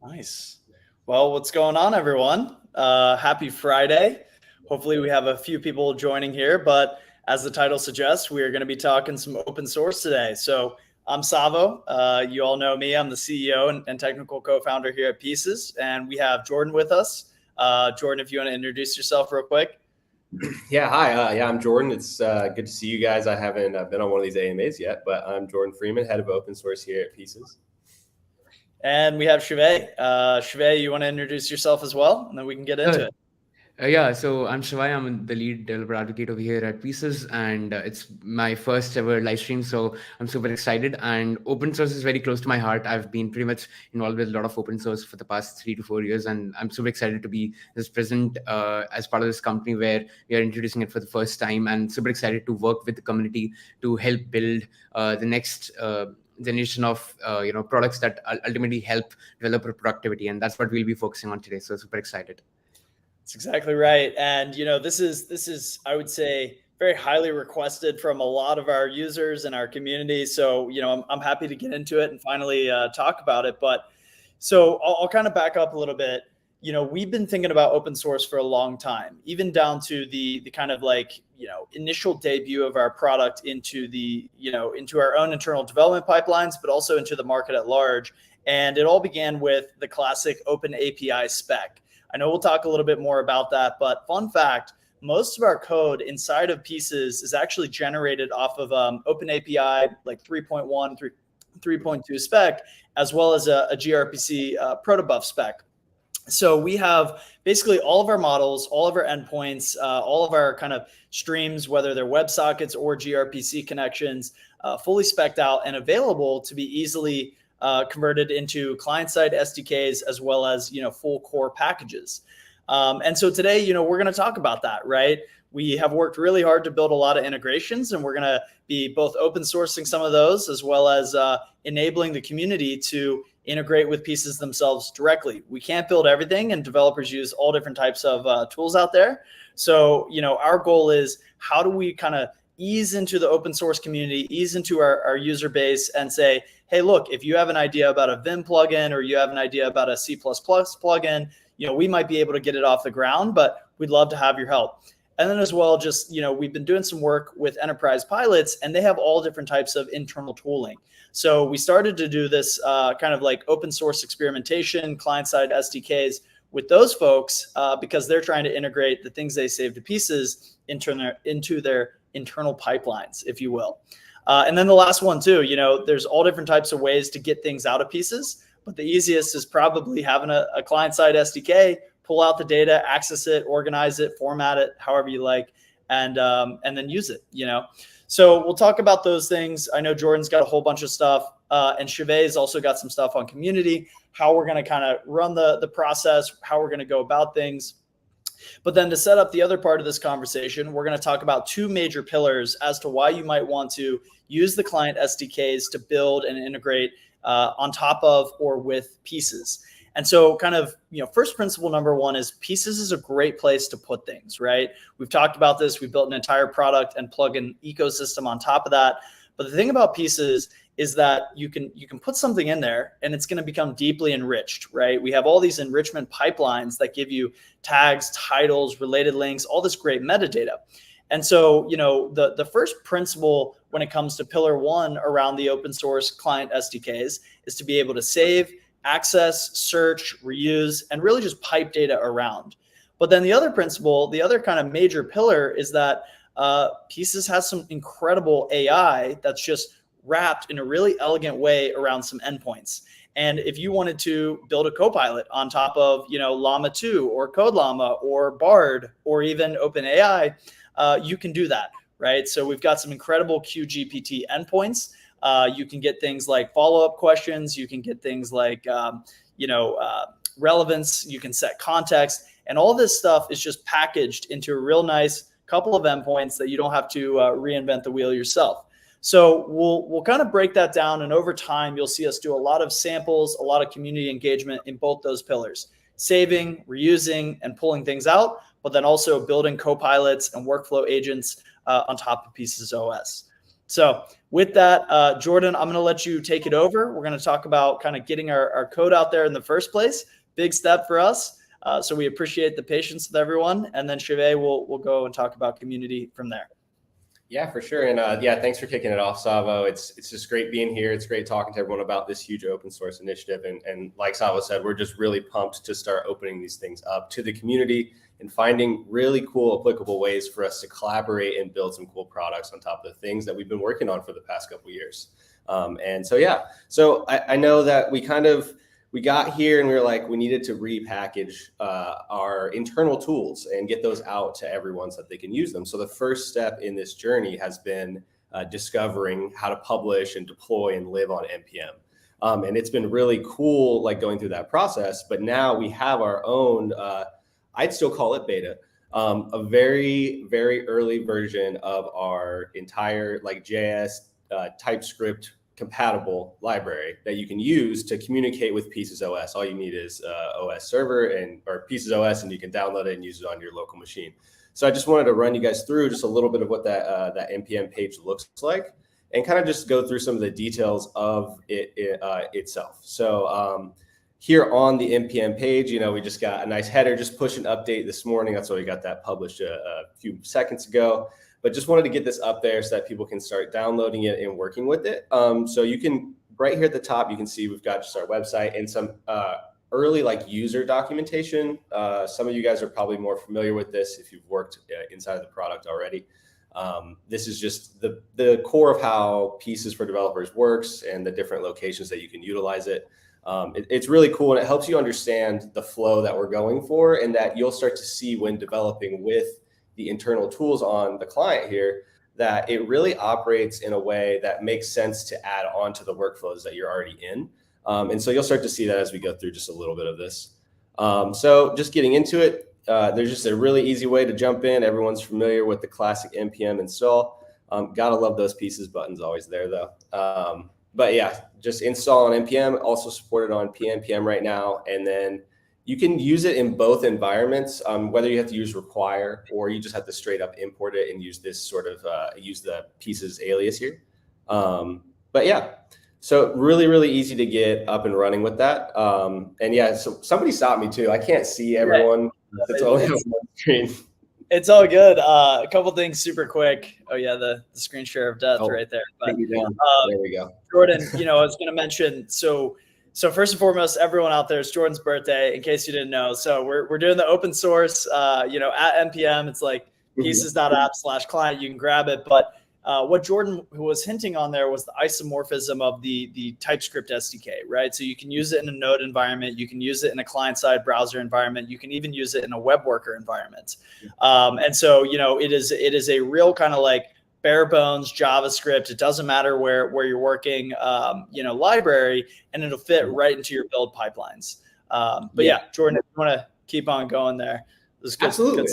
Nice. Well, what's going on, everyone? Happy Friday. Hopefully we have a few people joining here, but as the title suggests, we are going to be talking some open source today. So I'm Savo. You all know me. I'm the CEO and technical co-founder here at Pieces, and we have Jordan with us. Jordan, if you want to introduce yourself real quick. Yeah, hi. I'm Jordan. It's good to see you guys. I haven't been on one of these AMAs yet, but I'm Jordan Freeman, head of open source here at Pieces. And we have Shive. Shive, you want to introduce yourself as well, and then we can get into it. Yeah, so I'm Shivai. I'm the lead developer advocate over here at Pieces, and it's my first ever live stream, so I'm super excited. And open source is very close to my heart. I've been pretty much involved with a lot of open source for the past 3 to 4 years, and I'm super excited to be present as part of this company where we are introducing it for the first time, and super excited to work with the community to help build the next generation of products that ultimately help developer productivity, and that's what we'll be focusing on today. So super excited. That's exactly right. And, this is, I would say, very highly requested from a lot of our users and our community. So, I'm happy to get into it and finally talk about it. But so I'll kind of back up a little bit. We've been thinking about open source for a long time, even down to the kind of initial debut of our product into into our own internal development pipelines, but also into the market at large. And it all began with the classic open API spec. I know we'll talk a little bit more about that, but fun fact, most of our code inside of Pieces is actually generated off of Open API, like 3.1, 3.2 spec, as well as a gRPC protobuf spec. So we have basically all of our models, all of our endpoints, all of our kind of streams, whether they're WebSockets or gRPC connections, fully spec'd out and available to be easily converted into client-side SDKs as well as full core packages. And so today, we're going to talk about that, right? We have worked really hard to build a lot of integrations, and we're going to be both open sourcing some of those as well as enabling the community to integrate with Pieces themselves directly. We can't build everything, and developers use all different types of tools out there. So, our goal is how do we kind of ease into the open source community, ease into our user base and say, hey, look, if you have an idea about a Vim plugin or you have an idea about a C++ plugin, we might be able to get it off the ground, but we'd love to have your help. And then as well, just, we've been doing some work with enterprise pilots, and they have all different types of internal tooling. So we started to do this kind of like open source experimentation, client-side SDKs with those folks because they're trying to integrate the things they save to Pieces into their internal pipelines, if you will. And then the last one too, there's all different types of ways to get things out of Pieces, but the easiest is probably having a client-side SDK, pull out the data, access it, organize it, format it, however you like, and then use it, So we'll talk about those things. I know Jordan's got a whole bunch of stuff, and Shive's also got some stuff on community, how we're going to kind of run the process, how we're going to go about things. But then to set up the other part of this conversation, we're going to talk about two major pillars as to why you might want to use the client SDKs to build and integrate on top of or with Pieces. And so kind of, first principle number one is Pieces is a great place to put things, right? We've talked about this. We built an entire product and plugin ecosystem on top of that. But the thing about Pieces is that you can put something in there and it's going to become deeply enriched, right? We have all these enrichment pipelines that give you tags, titles, related links, all this great metadata. And so, the first principle when it comes to pillar one around the open source client SDKs is to be able to save, access, search, reuse, and really just pipe data around. But then the other principle, the other kind of major pillar is that Pieces has some incredible AI that's just wrapped in a really elegant way around some endpoints. And if you wanted to build a Copilot on top of, Llama 2 or CodeLlama or Bard or even OpenAI, you can do that, right? So we've got some incredible QGPT endpoints. You can get things like follow-up questions. You can get things like, relevance. You can set context. And all this stuff is just packaged into a real nice couple of endpoints that you don't have to reinvent the wheel yourself. So we'll kind of break that down. And over time, you'll see us do a lot of samples, a lot of community engagement in both those pillars, saving, reusing, and pulling things out, but then also building copilots and workflow agents on top of Pieces OS. So with that, Jordan, I'm going to let you take it over. We're going to talk about kind of getting our code out there in the first place. Big step for us. So we appreciate the patience with everyone. And then Shive, we'll go and talk about community from there. Yeah, for sure. And yeah, thanks for kicking it off, Savo. It's just great being here. It's great talking to everyone about this huge open source initiative. And like Savo said, we're just really pumped to start opening these things up to the community and finding really cool, applicable ways for us to collaborate and build some cool products on top of the things that we've been working on for the past couple of years. And so, yeah, so I know that we got here and we were like, we needed to repackage our internal tools and get those out to everyone so that they can use them. So the first step in this journey has been discovering how to publish and deploy and live on NPM. And it's been really cool, like going through that process. But now we have our own, I'd still call it beta, a very, very early version of our entire like JS TypeScript compatible library that you can use to communicate with Pieces OS. All you need is OS server or Pieces OS, and you can download it and use it on your local machine. So I just wanted to run you guys through just a little bit of what that NPM page looks like, and kind of just go through some of the details of it itself. So here on the NPM page, we just got a nice header, just push an update this morning. That's why we got that published a few seconds ago. But just wanted to get this up there so that people can start downloading it and working with it. So you can, right here at the top, you can see we've got just our website and some early like user documentation. Some of you guys are probably more familiar with this if you've worked inside of the product already. This is just the core of how Pieces for Developers works and the different locations that you can utilize it. It's really cool, and it helps you understand the flow that we're going for, and that you'll start to see when developing with the internal tools on the client here, that it really operates in a way that makes sense to add on to the workflows that you're already in. And so you'll start to see that as we go through just a little bit of this. So just getting into it, there's just a really easy way to jump in. Everyone's familiar with the classic NPM install. Gotta love those Pieces buttons always there though. But yeah, just install on NPM, also supported on PNPM right now. And then you can use it in both environments, whether you have to use require or you just have to straight up import it and use this sort of, use the Pieces alias here. But yeah, so really, really easy to get up and running with that. And yeah, so somebody stopped me too. I can't see everyone. It's only on one screen. It's all good. A couple things super quick. Oh yeah, the screen share of death right there. But, there we go. Jordan, I was going to mention, so first and foremost, everyone out there, it's Jordan's birthday, in case you didn't know. So we're doing the open source, at NPM. It's like pieces.app/client. You can grab it. But what Jordan was hinting on there was the isomorphism of the TypeScript SDK, right? So you can use it in a Node environment. You can use it in a client-side browser environment. You can even use it in a web worker environment. And so, it is a real kind of like bare bones JavaScript. It doesn't matter where you're working, library, and it'll fit right into your build pipelines. But yeah, Jordan, if you want to keep on going there. Absolutely.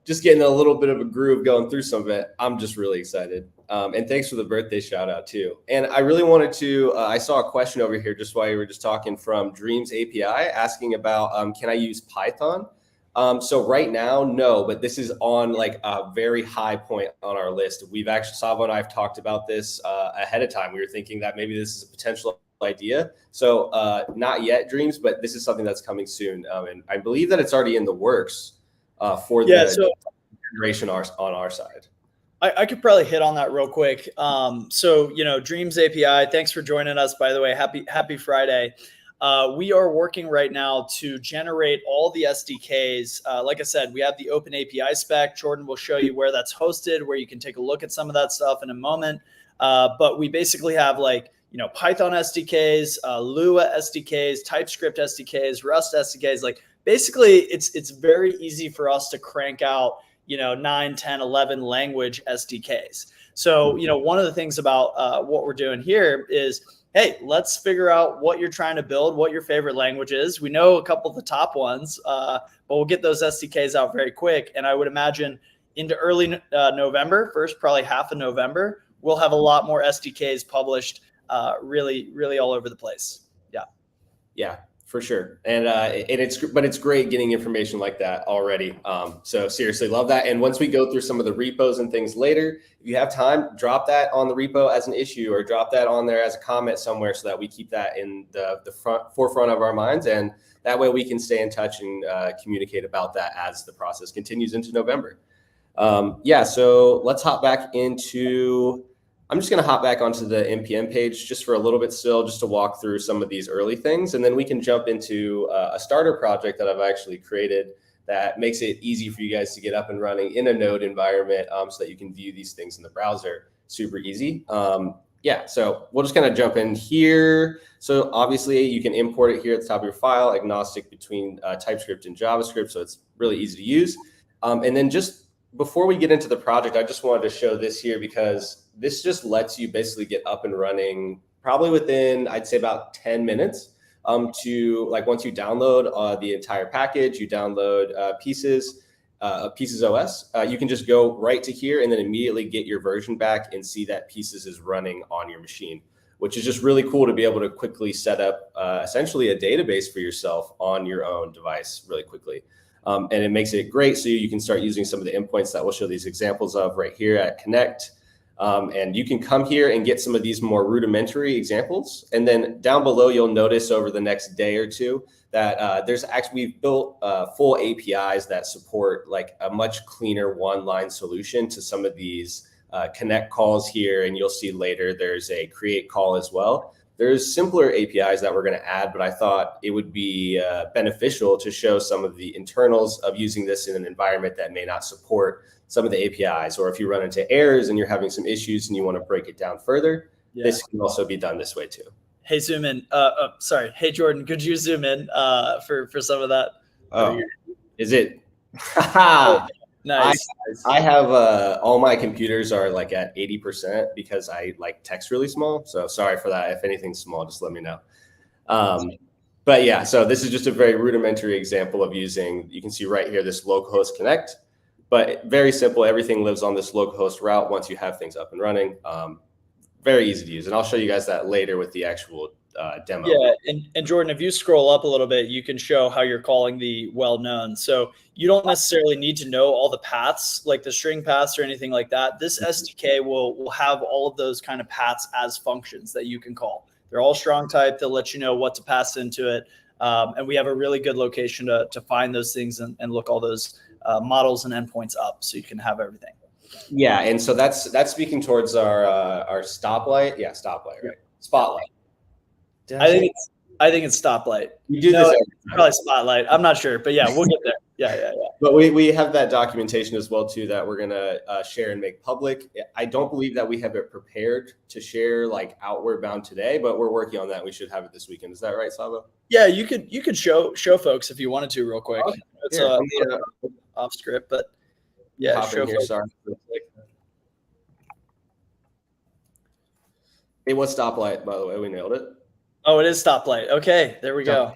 Just getting a little bit of a groove going through some of it. I'm just really excited. And thanks for the birthday shout out too. And I really wanted to, I saw a question over here just while you were just talking from Dreams API asking about, can I use Python? So right now, no, but this is on like a very high point on our list. We've actually, Savo and I have talked about this ahead of time. We were thinking that maybe this is a potential idea. So not yet Dreams, but this is something that's coming soon. And I believe that it's already in the works for the integration on our side. I could probably hit on that real quick. Dreams API, thanks for joining us, by the way. Happy Friday. We are working right now to generate all the SDKs. Like I said, we have the open API spec. Jordan will show you where that's hosted, where you can take a look at some of that stuff in a moment. But we basically have Python SDKs, Lua SDKs, TypeScript SDKs, Rust SDKs. Like basically it's very easy for us to crank out, 9, 10, 11 language SDKs. So, one of the things about what we're doing here is, hey, let's figure out what you're trying to build, what your favorite language is. We know a couple of the top ones, but we'll get those SDKs out very quick. And I would imagine into early November, probably half of November, we'll have a lot more SDKs published really, really all over the place. Yeah. Yeah, For sure. And it's great getting information like that already. So seriously, love that. And once we go through some of the repos and things later, if you have time, drop that on the repo as an issue, or drop that on there as a comment somewhere, so that we keep that in the forefront of our minds. And that way we can stay in touch and communicate about that as the process continues into November. So let's hop back into, I'm just going to hop back onto the NPM page just for a little bit still, just to walk through some of these early things. And then we can jump into a starter project that I've actually created that makes it easy for you guys to get up and running in a Node environment, so that you can view these things in the browser super easy. So we'll just kind of jump in here. So obviously you can import it here at the top of your file, agnostic between TypeScript and JavaScript. So it's really easy to use. And then just before we get into the project, I just wanted to show this here, because this just lets you basically get up and running probably within, I'd say, about 10 minutes. Once you download the entire package, you download Pieces OS, you can just go right to here and then immediately get your version back and see that Pieces is running on your machine, which is just really cool to be able to quickly set up essentially a database for yourself on your own device really quickly. And it makes it great so you can start using some of the endpoints that we'll show these examples of right here at Connect. And you can come here and get some of these more rudimentary examples. And then down below, you'll notice over the next day or two that we've built full APIs that support like a much cleaner one-line solution to some of these Connect calls here. And you'll see later there's a create call as well. There's simpler APIs that we're going to add, but I thought it would be beneficial to show some of the internals of using this in an environment that may not support some of the APIs, or if you run into errors and you're having some issues and you want to break it down further, this can also be done this way too. Hey, zoom in. Hey, Jordan, could you zoom in for some of that? Oh, is it? Nice. I have all my computers are like at 80% because I like text really small. So sorry for that. If anything's small, just let me know. But yeah, so this is just a very rudimentary example of using, you can see right here, this localhost connect, but very simple. Everything lives on this localhost route once you have things up and running. Very easy to use. And I'll show you guys that later with the actual demo. Yeah, and Jordan, if you scroll up a little bit, you can show how you're calling the well-known. So you don't necessarily need to know all the paths, like the string paths or anything like that. This SDK will have all of those kind of paths as functions that you can call. They're all strong type. They'll let you know what to pass into it. And we have a really good location to find those things and look all those models and endpoints up, so you can have everything. Yeah, and so that's speaking towards our stoplight. Yeah, stoplight, right? Spotlight. I think it's stoplight. You do this probably spotlight. I'm not sure, but yeah, we'll get there. Yeah. But we have that documentation as well too that we're gonna share and make public. I don't believe that we have it prepared to share like outward bound today, but we're working on that. We should have it this weekend. Is that right, Savo? Yeah, you could show folks if you wanted to real quick. Okay. It's off script, but yeah, show here. Sorry. Hey, what's stoplight, by the way? We nailed it. Oh, it is stoplight. Okay, there we go.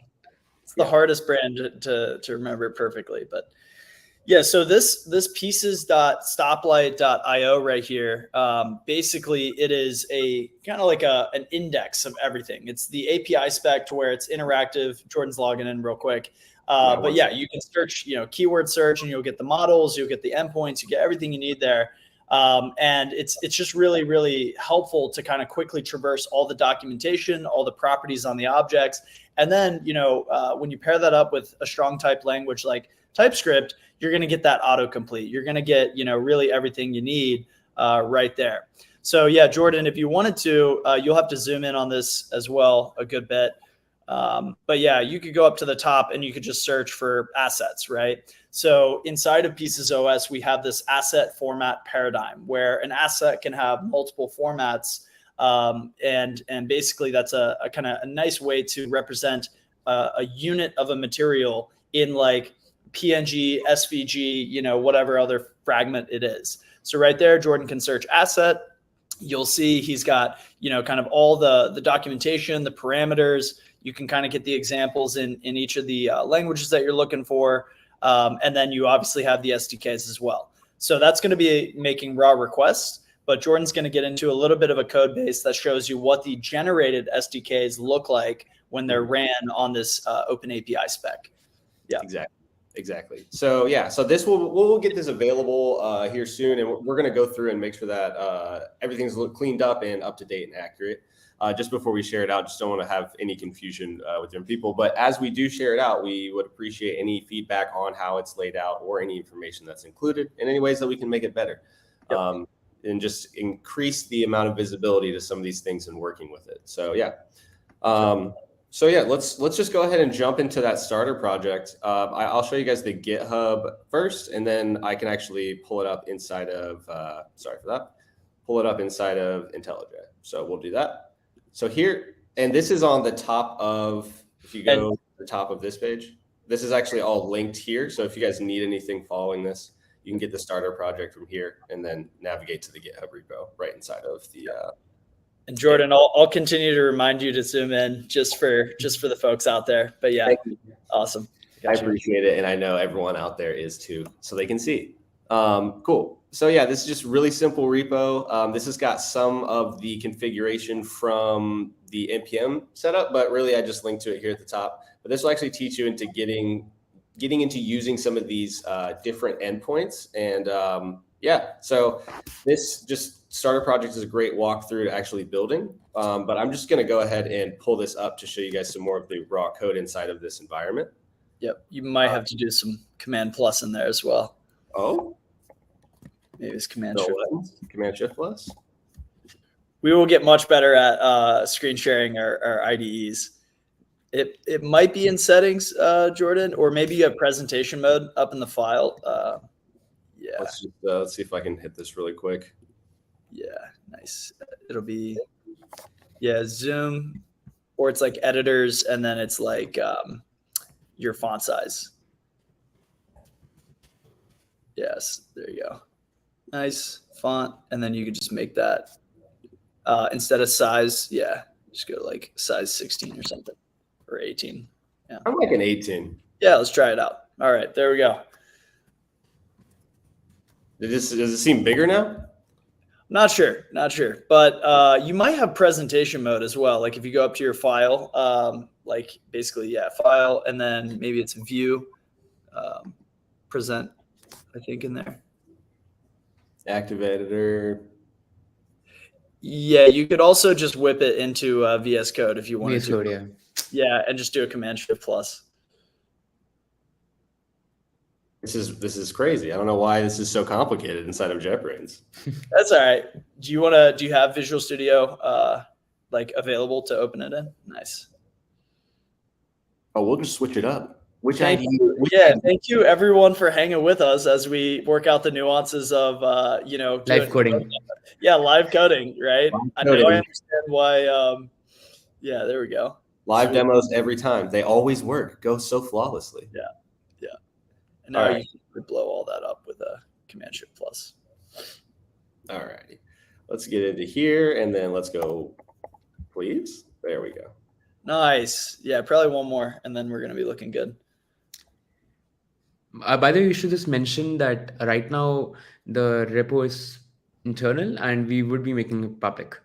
It's the hardest brand to remember perfectly, but yeah. So this pieces.stoplight.io right here, basically it is a kind of like an index of everything. It's the API spec to where it's interactive. Jordan's logging in real quick. But yeah, you can search, keyword search, and you'll get the models, you'll get the endpoints, you get everything you need there. And it's just really, really helpful to kind of quickly traverse all the documentation, all the properties on the objects. And then, when you pair that up with a strong type language like TypeScript, you're going to get that autocomplete. You're going to get, really everything you need right there. So yeah, Jordan, if you wanted to, you'll have to zoom in on this as well a good bit. But yeah, you could go up to the top and you could just search for assets, right? So inside of Pieces OS, we have this asset format paradigm where an asset can have multiple formats. And basically that's a kind of a nice way to represent a unit of a material in like PNG, SVG, whatever other fragment it is. So right there, Jordan can search asset. You'll see he's got, kind of all the documentation, the parameters. You can kind of get the examples in each of the languages that you're looking for. And then you obviously have the SDKs as well. So that's going to be making raw requests, but Jordan's going to get into a little bit of a code base that shows you what the generated SDKs look like when they're ran on this open API spec. Yeah, exactly. So yeah, so we'll get this available here soon, and we're going to go through and make sure that everything's cleaned up and up to date and accurate. Just before we share it out, just don't want to have any confusion with different people. But as we do share it out, we would appreciate any feedback on how it's laid out or any information that's included and any ways that we can make it better. Yep. And just increase the amount of visibility to some of these things and working with it. So yeah. Let's just go ahead and jump into that starter project. I'll show you guys the GitHub first, and then I can actually pull it up inside of, pull it up inside of IntelliJ. So we'll do that. So here, and this is on the top of, if you go to the top of this page, this is actually all linked here. So if you guys need anything following this, you can get the starter project from here and then navigate to the GitHub repo right inside of the, and Jordan, I'll continue to remind you to zoom in just for the folks out there. But yeah, awesome. I appreciate it, and I know everyone out there is too, so they can see. Cool. So yeah, this is just really simple repo. This has got some of the configuration from the npm setup, but really I just linked to it here at the top. But this will actually teach you into getting into using some of these different endpoints, and yeah, so this just starter project is a great walkthrough to actually building, but I'm just going to go ahead and pull this up to show you guys some more of the raw code inside of this environment. Yep, you might have to do some Command plus in there as well. Oh, maybe it's Command Shift. Command Shift plus. We will get much better at screen sharing our IDEs. It might be in settings, Jordan, or maybe you have presentation mode up in the file. Yeah. Let's see if I can hit this really quick. Yeah, nice. It'll be, Zoom, or it's like editors, and then it's like your font size. Yes, there you go. Nice font, and then you could just make that instead of size, just go like size 16 or something, or 18. Yeah, I'm like an 18. Yeah, let's try it out. All right, there we go. Does it seem bigger now? Not sure, but you might have presentation mode as well. Like if you go up to your file, file, and then maybe it's view, present, I think in there. Active editor. Yeah, you could also just whip it into VS Code if you wanted VS Code, yeah. Yeah, and just do a Command Shift plus. This is crazy. I don't know why this is so complicated inside of JetBrains. That's all right. Do you have Visual Studio available to open it in? Nice. Oh, we'll just switch it up. Thank you everyone for hanging with us as we work out the nuances of live coding. Yeah, live coding, right? I know I understand why. There we go. Live demos every time. They always work. Go so flawlessly. Yeah. And now you can blow all that up with a Command Shift plus. All righty. Let's get into here, and then let's go, please. There we go. Nice. Yeah, probably one more, and then we're going to be looking good. By the way, you should just mention that right now the repo is internal, and we would be making it public.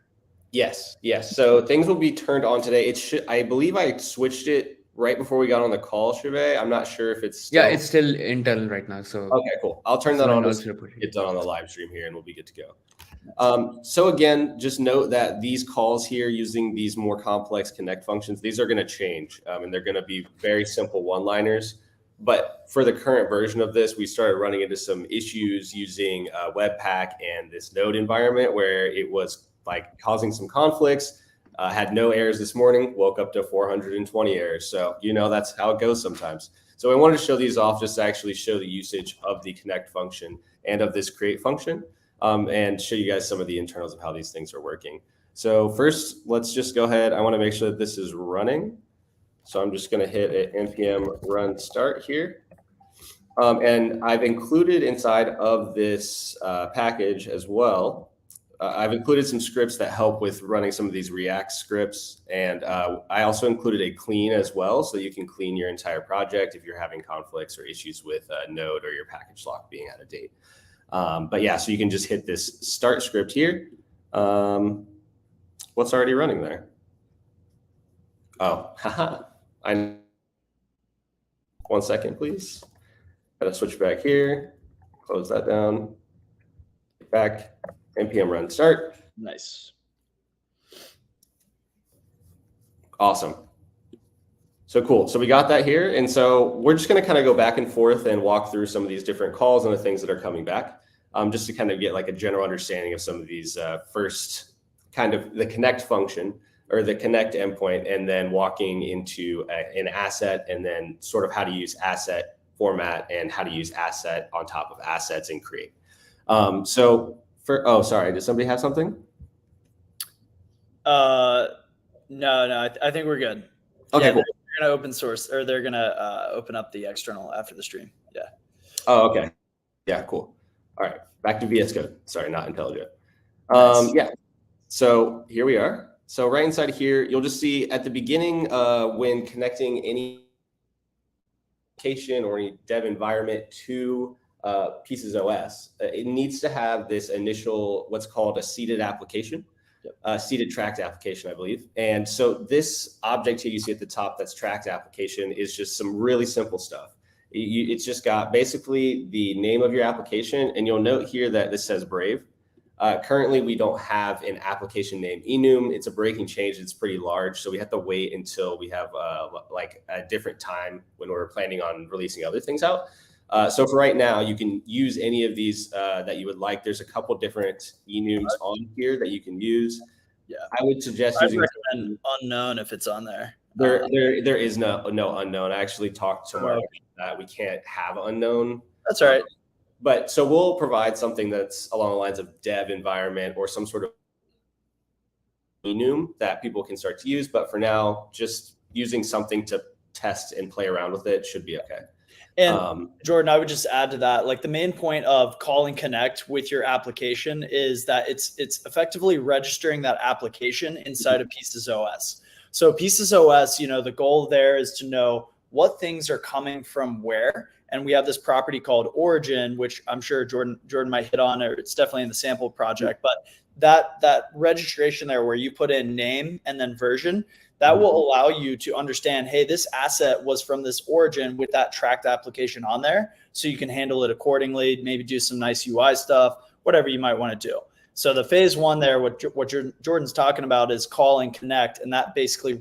Yes. So things will be turned on today. I believe I switched it right before we got on the call, Shubey. I'm not sure if it's still... Yeah, it's still internal right now. So okay, cool. I'll turn that on. Get done on the live stream here, and we'll be good to go. So again, just note that these calls here using these more complex connect functions, these are going to change, and they're going to be very simple one-liners. But for the current version of this, we started running into some issues using Webpack and this Node environment where it was like causing some conflicts. Had no errors this morning, woke up to 420 errors. So, that's how it goes sometimes. So I wanted to show these off just to actually show the usage of the connect function and of this create function, and show you guys some of the internals of how these things are working. So first, let's just go ahead. I want to make sure that this is running. So I'm just going to hit an npm run start here. And I've included inside of this package as well, I've included some scripts that help with running some of these React scripts. And I also included a clean as well, so you can clean your entire project if you're having conflicts or issues with Node or your package lock being out of date. But yeah, so you can just hit this start script here. What's already running there? Oh, haha. One second, please. Gotta switch back here. Close that down. Get back. npm run start. Nice. Awesome. So cool. So we got that here. And so we're just going to kind of go back and forth and walk through some of these different calls and the things that are coming back, just to kind of get like a general understanding of some of these first kind of the connect function or the connect endpoint, and then walking into an asset, and then sort of how to use asset format and how to use asset on top of assets and create. So for, oh, sorry, does somebody have something? No, I think we're good. Okay, yeah, cool. They're going to open source, or they're going to open up the external after the stream. Yeah. Oh, okay. Yeah, cool. All right, back to VS Code. Sorry, not IntelliJ. Nice. Yeah. So here we are. So right inside here, you'll just see at the beginning when connecting any application or any dev environment to Pieces OS, it needs to have this initial what's called a seeded application. Seeded tracked application, I believe. And so this object here you see at the top that's tracked application is just some really simple stuff. It's just got basically the name of your application, and you'll note here that this says Brave. Currently, we don't have an application name enum. It's a breaking change. It's pretty large, so we have to wait until we have like a different time when we're planning on releasing other things out. So for right now, you can use any of these that you would like. There's a couple different enums on here that you can use. Yeah, I would suggest I'd using recommend unknown if it's on there. There is no unknown. I actually talked to Mark that we can't have unknown. That's all right. But so we'll provide something that's along the lines of dev environment or some sort of enum that people can start to use. But for now, just using something to test and play around with it should be okay. And Jordan, I would just add to that, like the main point of calling connect with your application is that it's effectively registering that application inside of Pieces OS. So Pieces OS, the goal there is to know what things are coming from where. And we have this property called origin, which I'm sure Jordan might hit on, or it's definitely in the sample project. But that registration there where you put in name and then version, that will allow you to understand, hey, this asset was from this origin with that tracked application on there. So you can handle it accordingly, maybe do some nice UI stuff, whatever you might want to do. So the phase one there, what Jordan's talking about is call and connect, and that basically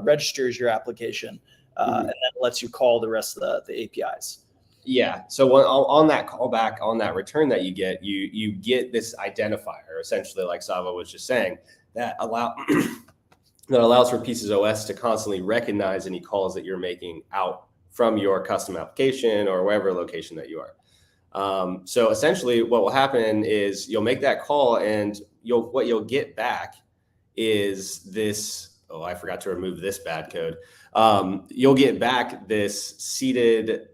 registers your application and then lets you call the rest of the APIs. Yeah. So on that callback, on that return that you get this identifier, essentially, like Sava was just saying, that allows for Pieces OS to constantly recognize any calls that you're making out from your custom application or wherever location that you are. So essentially what will happen is you'll make that call, and what you'll get back is this. Oh, I forgot to remove this bad code. You'll get back this seeded.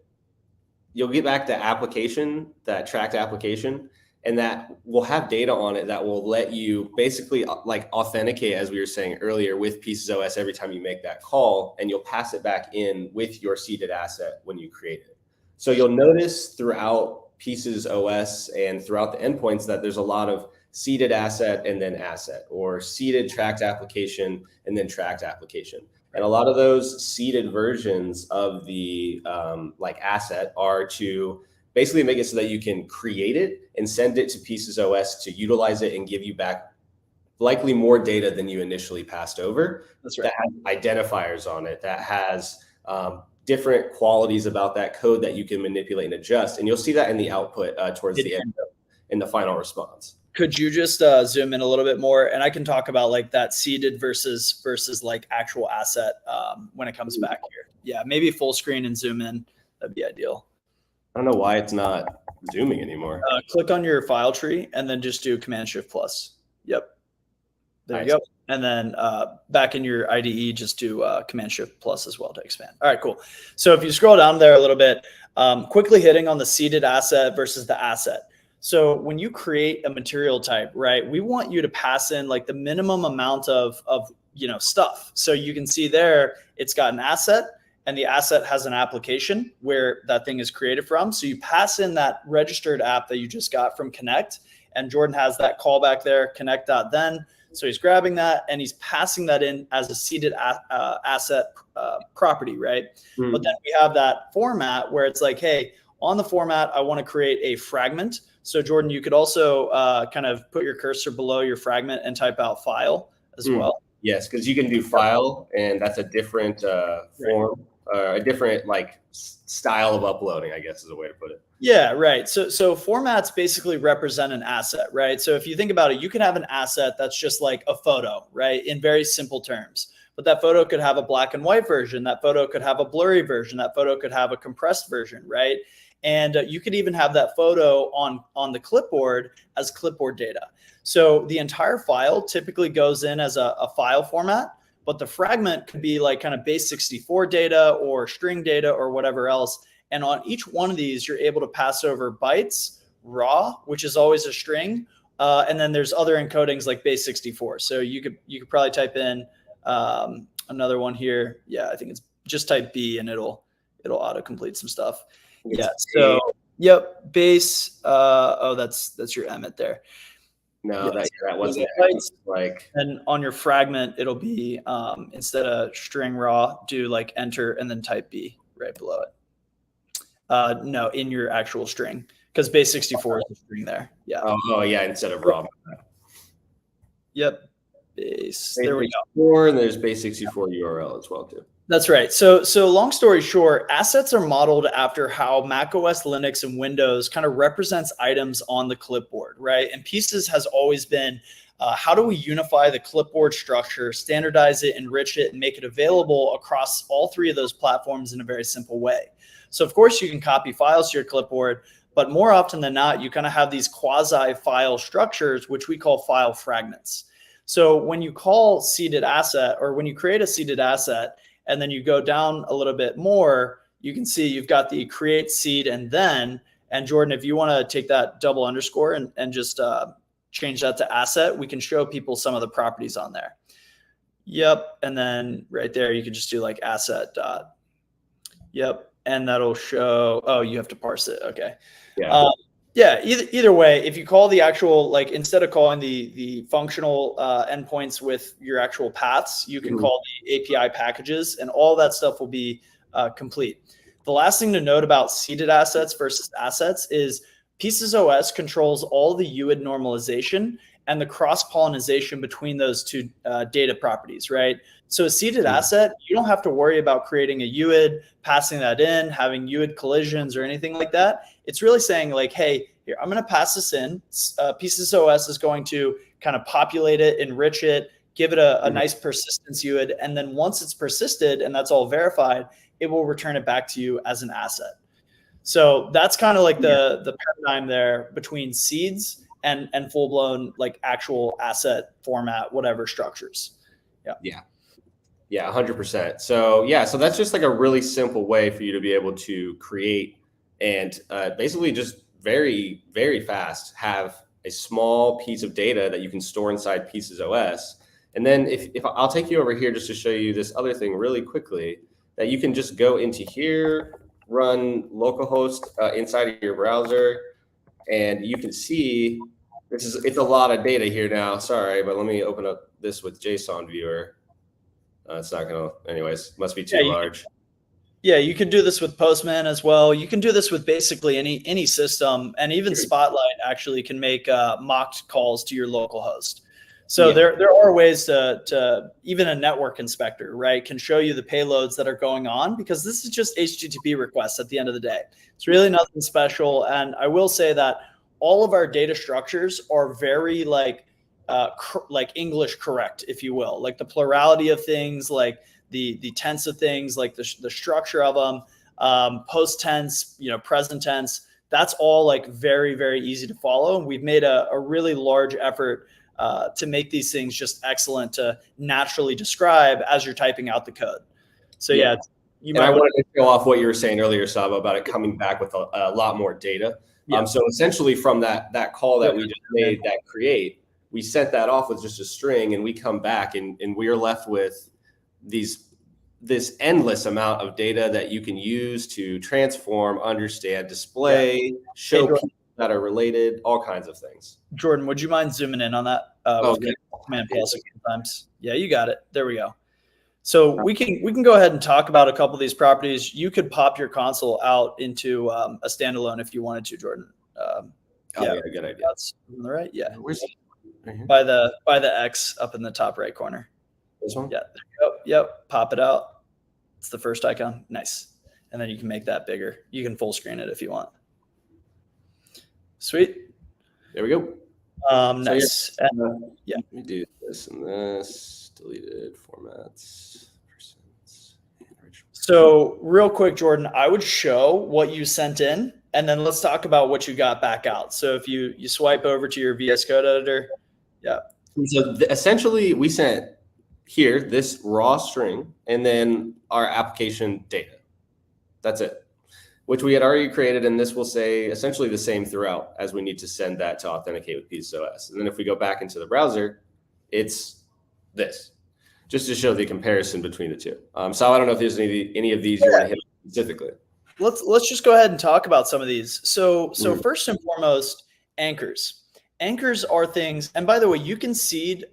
You'll get back the application, that tracked application, and that will have data on it that will let you basically like authenticate, as we were saying earlier, with Pieces OS every time you make that call, and you'll pass it back in with your seeded asset when you create it. So you'll notice throughout Pieces OS and throughout the endpoints that there's a lot of seeded asset and then asset, or seeded tracked application and then tracked application. And a lot of those seeded versions of the like asset are to basically make it so that you can create it and send it to Pieces OS to utilize it and give you back likely more data than you initially passed over. That's right. That has identifiers on it, that has different qualities about that code that you can manipulate and adjust. And you'll see that in the output towards the end in the final response. Could you just zoom in a little bit more, and I can talk about like that seeded versus like actual asset when it comes back here. Yeah, maybe full screen and zoom in. That'd be ideal. I don't know why it's not zooming anymore. Click on your file tree and then just do Command-Shift+. Yep. There you go. And then back in your IDE, just do Command-Shift+ as well to expand. All right, cool. So if you scroll down there a little bit, quickly hitting on the seeded asset versus the asset. So when you create a material type, right, we want you to pass in like the minimum amount of stuff. So you can see there, it's got an asset, and the asset has an application where that thing is created from. So you pass in that registered app that you just got from Connect, and Jordan has that callback there, connect.then. So he's grabbing that and he's passing that in as a seeded asset property, right? But then we have that format where it's like, hey, on the format, I want to create a fragment. So Jordan, you could also kind of put your cursor below your fragment and type out file as well. Yes, because you can do file, and that's a different form, a different like style of uploading, I guess is a way to put it. Yeah, right. So formats basically represent an asset, right? So if you think about it, you can have an asset that's just like a photo, right? In very simple terms. But that photo could have a black and white version. That photo could have a blurry version. That photo could have a compressed version, right? And you could even have that photo on the clipboard as clipboard data. So the entire file typically goes in as a file format, but the fragment could be like kind of base64 data or string data or whatever else. And on each one of these, you're able to pass over bytes, raw, which is always a string. And then there's other encodings like base64. So you could probably type in another one here. Yeah, I think it's just type B and it'll autocomplete some stuff. Yeah. So yep, base. That's your Emmet there. No, yes. that wasn't like. And on your fragment, it'll be instead of string raw, do like enter and then type B right below it. No, in your actual string, because base64 is the string there. Yeah. Oh yeah, instead of raw. Yep. There we go. And there's base64 URL as well too. That's right. So long story short, assets are modeled after how macOS, Linux, and Windows kind of represents items on the clipboard, right? And Pieces has always been, how do we unify the clipboard structure, standardize it, enrich it, and make it available across all three of those platforms in a very simple way? So of course you can copy files to your clipboard, but more often than not, you kind of have these quasi-file structures, which we call file fragments. So when you call seeded asset, or when you create a seeded asset, and then you go down a little bit more, you can see you've got the create seed and then, and Jordan, if you want to take that double underscore and just change that to asset, we can show people some of the properties on there. Yep. And then right there, you can just do like asset dot. Yep. And that'll show, oh, you have to parse it. Okay. Yeah. Yeah, either way, if you call the actual, like instead of calling the functional endpoints with your actual paths, you can call the API packages, and all that stuff will be complete. The last thing to note about seeded assets versus assets is Pieces OS controls all the UID normalization and the cross-pollination between those two data properties, right? So a seeded asset, you don't have to worry about creating a UID, passing that in, having UID collisions or anything like that. It's really saying like, hey, here, I'm going to pass this in. Pieces OS is going to kind of populate it, enrich it, give it a nice persistence UID. And then once it's persisted and that's all verified, it will return it back to you as an asset. So that's kind of like the paradigm there between seeds and full-blown like actual asset format, whatever structures. Yeah, 100%. So so that's just like a really simple way for you to be able to create and basically just very, very fast have a small piece of data that you can store inside Pieces OS. And then if I'll take you over here just to show you this other thing really quickly, that you can just go into here, run localhost inside of your browser, and you can see it's a lot of data here now. Sorry, but let me open up this with JSON viewer. It's not gonna, anyways, must be too large. Yeah, you can do this with Postman as well. You can do this with basically any system, and even Spotlight actually can make mocked calls to your local host. So there are ways to even a network inspector, right, can show you the payloads that are going on, because this is just HTTP requests at the end of the day. It's really nothing special. And I will say that all of our data structures are very like English correct, if you will, like the plurality of things, like the tense of things, like the structure of them, post tense, present tense. That's all like very, very easy to follow. And we've made a really large effort to make these things just excellent to naturally describe as you're typing out the code. So I wanted to show off what you were saying earlier, Saba, about it coming back with a lot more data. So essentially from that call that we just made, that create, we sent that off with just a string, and we come back and we are left with this endless amount of data that you can use to transform, understand, display, show people that are related, all kinds of things. Jordan, would you mind zooming in on that? Okay. Command plus a few times. Yeah, you got it. There we go. So we can go ahead and talk about a couple of these properties. You could pop your console out into a standalone if you wanted to, Jordan. Yeah, good idea. That's on the right. Yeah. Where's it? Right here? By the X up in the top right corner. This one? Yeah. There you go. Yep. Pop it out. It's the first icon. Nice. And then you can make that bigger. You can full screen it if you want. Sweet. There we go. Nice. Yeah. Let me do this and this. Deleted formats. So real quick, Jordan, I would show what you sent in, and then let's talk about what you got back out. So if you swipe over to your VS Code editor, yeah. So essentially, we sent here this raw string and then our application data. That's it, which we had already created, and this will say essentially the same throughout as we need to send that to authenticate with Pieces OS. And then if we go back into the browser, it's this, just to show the comparison between the two. So I don't know if there's any of these you want to hit specifically. Let's just go ahead and talk about some of these. So first and foremost, anchors. Anchors are things, and by the way, you can seed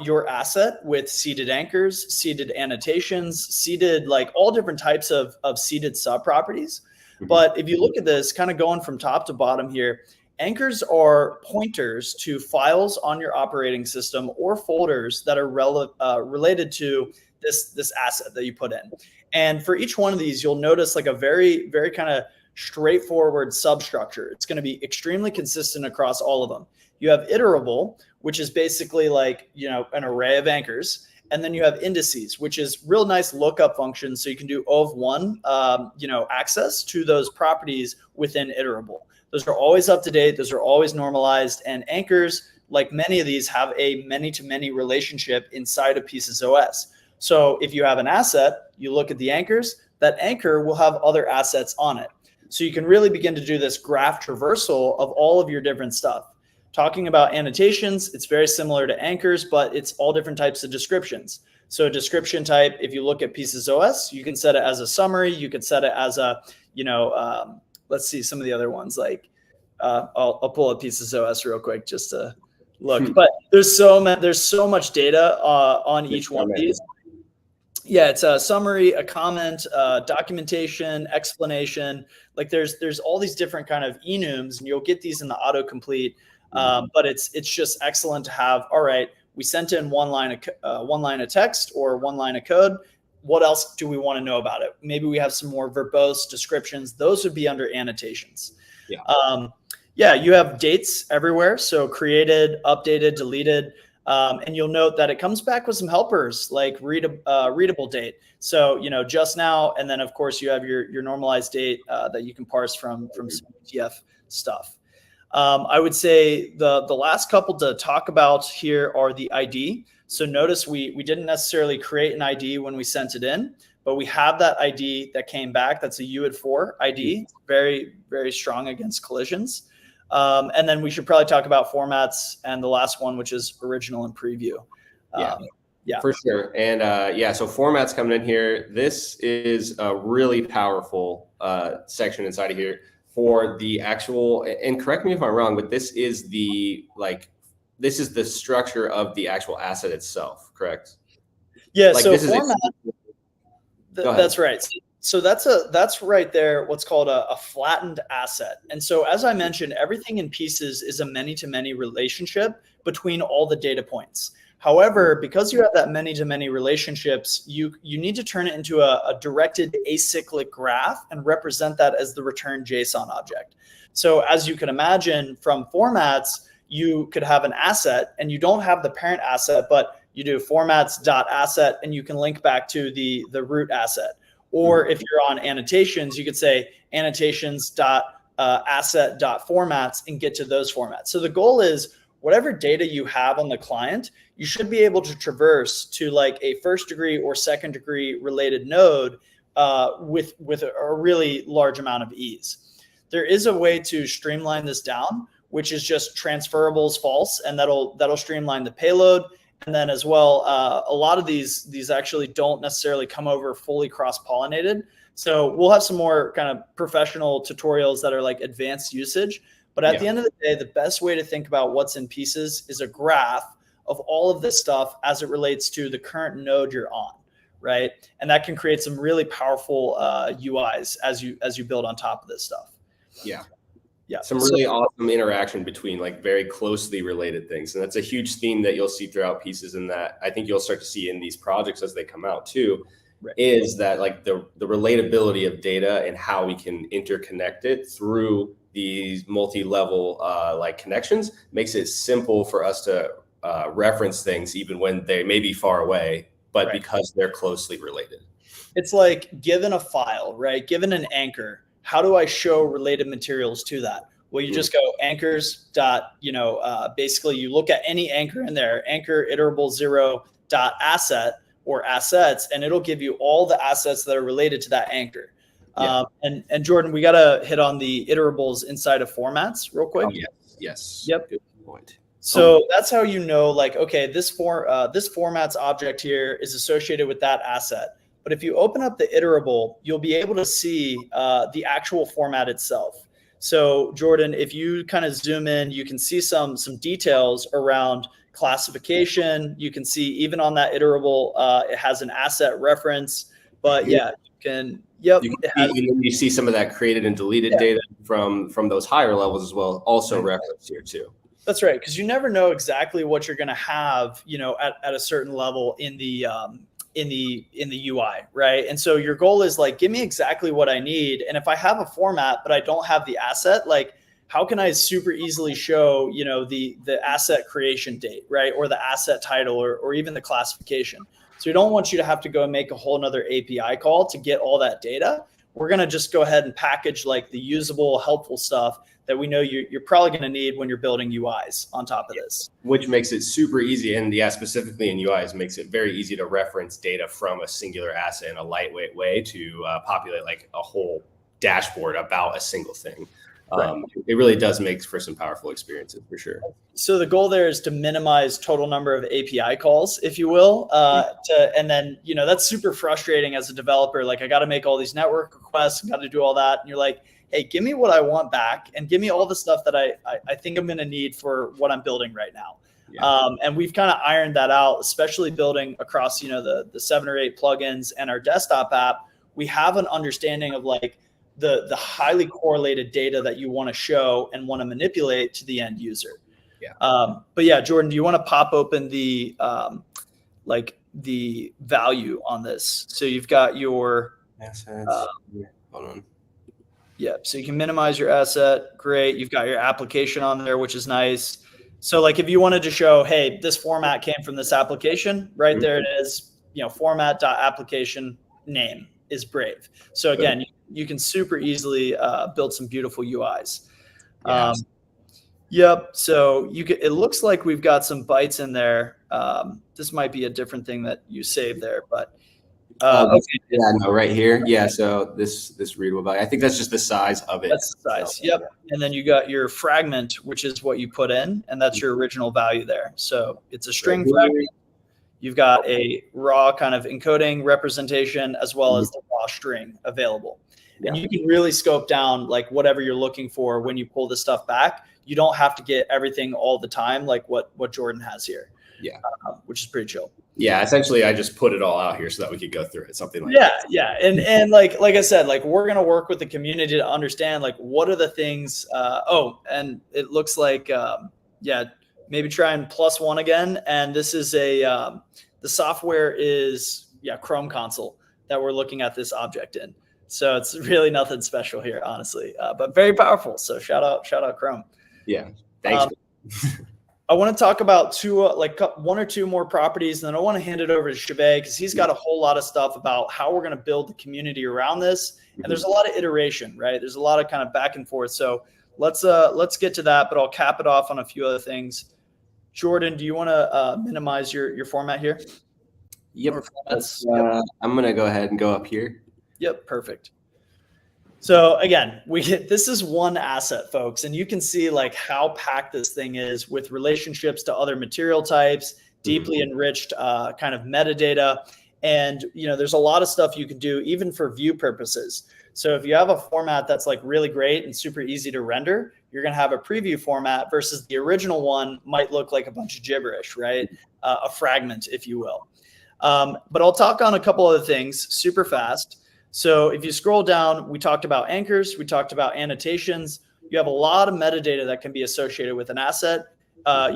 your asset with seeded anchors, seeded annotations, seeded, like all different types of seeded sub-properties. But if you look at this, kind of going from top to bottom here, anchors are pointers to files on your operating system or folders that are related to this asset that you put in. And for each one of these, you'll notice like a very, very kind of straightforward substructure. It's going to be extremely consistent across all of them. You have iterable, which is basically like, an array of anchors. And then you have indices, which is real nice lookup functions. So you can do O of one, access to those properties within iterable. Those are always up to date. Those are always normalized. And anchors, like many of these, have a many-to-many relationship inside of Pieces OS. So if you have an asset, you look at the anchors, that anchor will have other assets on it. So you can really begin to do this graph traversal of all of your different stuff. Talking about annotations, it's very similar to anchors, but it's all different types of descriptions. So description type, if you look at Pieces OS, you can set it as a summary. You could set it as a, let's see some of the other ones. Like I'll pull up Pieces OS real quick just to look. But there's so much data on each one of these. Yeah, it's a summary, a comment, documentation, explanation. Like there's all these different kind of enums, and you'll get these in the autocomplete. But it's just excellent to have. All right, we sent in one line of text or one line of code. What else do we want to know about it? Maybe we have some more verbose descriptions. Those would be under annotations. Yeah, you have dates everywhere. So created, updated, deleted. And you'll note that it comes back with some helpers like readable date. So, just now, and then of course you have your normalized date that you can parse from some ETF stuff. I would say the last couple to talk about here are the ID. So notice we didn't necessarily create an ID when we sent it in, but we have that ID that came back. That's a UID4 ID, very, very strong against collisions. And then we should probably talk about formats and the last one, which is original and preview. Yeah, for sure. And so formats coming in here. This is a really powerful section inside of here for the actual, and correct me if I'm wrong, but this is the structure of the actual asset itself, correct? Yeah, like so format, that's right. So that's right there, what's called a flattened asset. And so as I mentioned, everything in Pieces is a many-to-many relationship between all the data points. However, because you have that many-to-many relationships, you need to turn it into a directed acyclic graph and represent that as the return JSON object. So as you can imagine from formats, you could have an asset and you don't have the parent asset, but you do formats.asset and you can link back to the root asset. Or if you're on annotations, you could say annotations.asset.formats and get to those formats. So the goal is whatever data you have on the client, you should be able to traverse to like a first degree or second degree related node with a really large amount of ease. There is a way to streamline this down, which is just transferables false, and that'll streamline the payload. And then as well, a lot of these actually don't necessarily come over fully cross-pollinated. So we'll have some more kind of professional tutorials that are like advanced usage. But at the end of the day, the best way to think about what's in pieces is a graph of all of this stuff as it relates to the current node you're on, right? And that can create some really powerful UIs as you build on top of this stuff. Yeah. Yeah. Some really awesome interaction between like very closely related things. And that's a huge theme that you'll see throughout pieces, and that I think you'll start to see in these projects as they come out too, is that like the relatability of data and how we can interconnect it through these multi-level like connections makes it simple for us to reference things even when they may be far away, but because they're closely related. It's like given a file, right? Given an anchor, how do I show related materials to that? Well, you just go anchors dot, basically you look at any anchor in there, anchor iterable 0 dot asset or assets, and it'll give you all the assets that are related to that anchor. And Jordan, we got to hit on the iterables inside of formats real quick. Yes. Yep. Good point. So that's how you know, like, okay, this formats object here is associated with that asset. But if you open up the iterable, you'll be able to see the actual format itself. So Jordan, if you kind of zoom in, you can see some details around classification. You can see even on that iterable, it has an asset reference. But yeah, you can. Yep. You see some of that created and deleted data from those higher levels as well, also referenced here too. That's right, because you never know exactly what you're going to have, at a certain level in the UI, right? And so your goal is like, give me exactly what I need. And if I have a format, but I don't have the asset, like how can I super easily show, the asset creation date, right? Or the asset title or even the classification. So we don't want you to have to go and make a whole nother API call to get all that data. We're going to just go ahead and package like the usable, helpful stuff that we know you're probably going to need when you're building UIs on top of this. Which makes it super easy. And specifically in UIs, makes it very easy to reference data from a singular asset in a lightweight way to populate like a whole dashboard about a single thing. It really does make for some powerful experiences for sure. So the goal there is to minimize total number of API calls, if you will. And then, that's super frustrating as a developer. Like I got to make all these network requests, got to do all that. And you're like, hey, give me what I want back and give me all the stuff that I think I'm going to need for what I'm building right now. And we've kind of ironed that out, especially building across, the 7 or 8 plugins and our desktop app. We have an understanding of like the highly correlated data that you want to show and want to manipulate to the end user. But yeah, Jordan, do you want to pop open the the value on this? So you've got your assets. Hold on. Yeah, so you can minimize your asset. Great. You've got your application on there, which is nice. So like if you wanted to show, hey, this format came from this application, right there it is, format.application name is Brave. So again, you can super easily build some beautiful UIs. Yep. So it looks like we've got some bytes in there. This might be a different thing that you saved there, but right here. Yeah. So this readable value, I think that's just the size of it. That's the size. Yep. And then you got your fragment, which is what you put in, and that's your original value there. So it's a string fragment. You've got a raw kind of encoding representation as well as the raw string available. And you can really scope down like whatever you're looking for when you pull this stuff back. You don't have to get everything all the time like what Jordan has here. Which is pretty chill. Yeah, essentially I just put it all out here so that we could go through it, something like that. Yeah. And like I said, like we're going to work with the community to understand like what are the things, and it looks like, maybe try and +1 again. And this is the software is Chrome console that we're looking at this object in. So it's really nothing special here, honestly, but very powerful. So shout out Chrome. Yeah. Thanks. I want to talk about one or two more properties, and then I want to hand it over to Shabay because he's got a whole lot of stuff about how we're going to build the community around this. And there's a lot of iteration, right? There's a lot of kind of back and forth. So let's get to that, but I'll cap it off on a few other things. Jordan, do you want to minimize your format here? Yep. I'm going to go ahead and go up here. Yep. Perfect. So again, this is one asset, folks, and you can see like how packed this thing is with relationships to other material types, deeply enriched kind of metadata. And, there's a lot of stuff you can do even for view purposes. So if you have a format that's like really great and super easy to render, you're going to have a preview format versus the original one might look like a bunch of gibberish, right? A fragment, if you will. But I'll talk on a couple other things super fast. So if you scroll down, we talked about anchors, we talked about annotations. You have a lot of metadata that can be associated with an asset.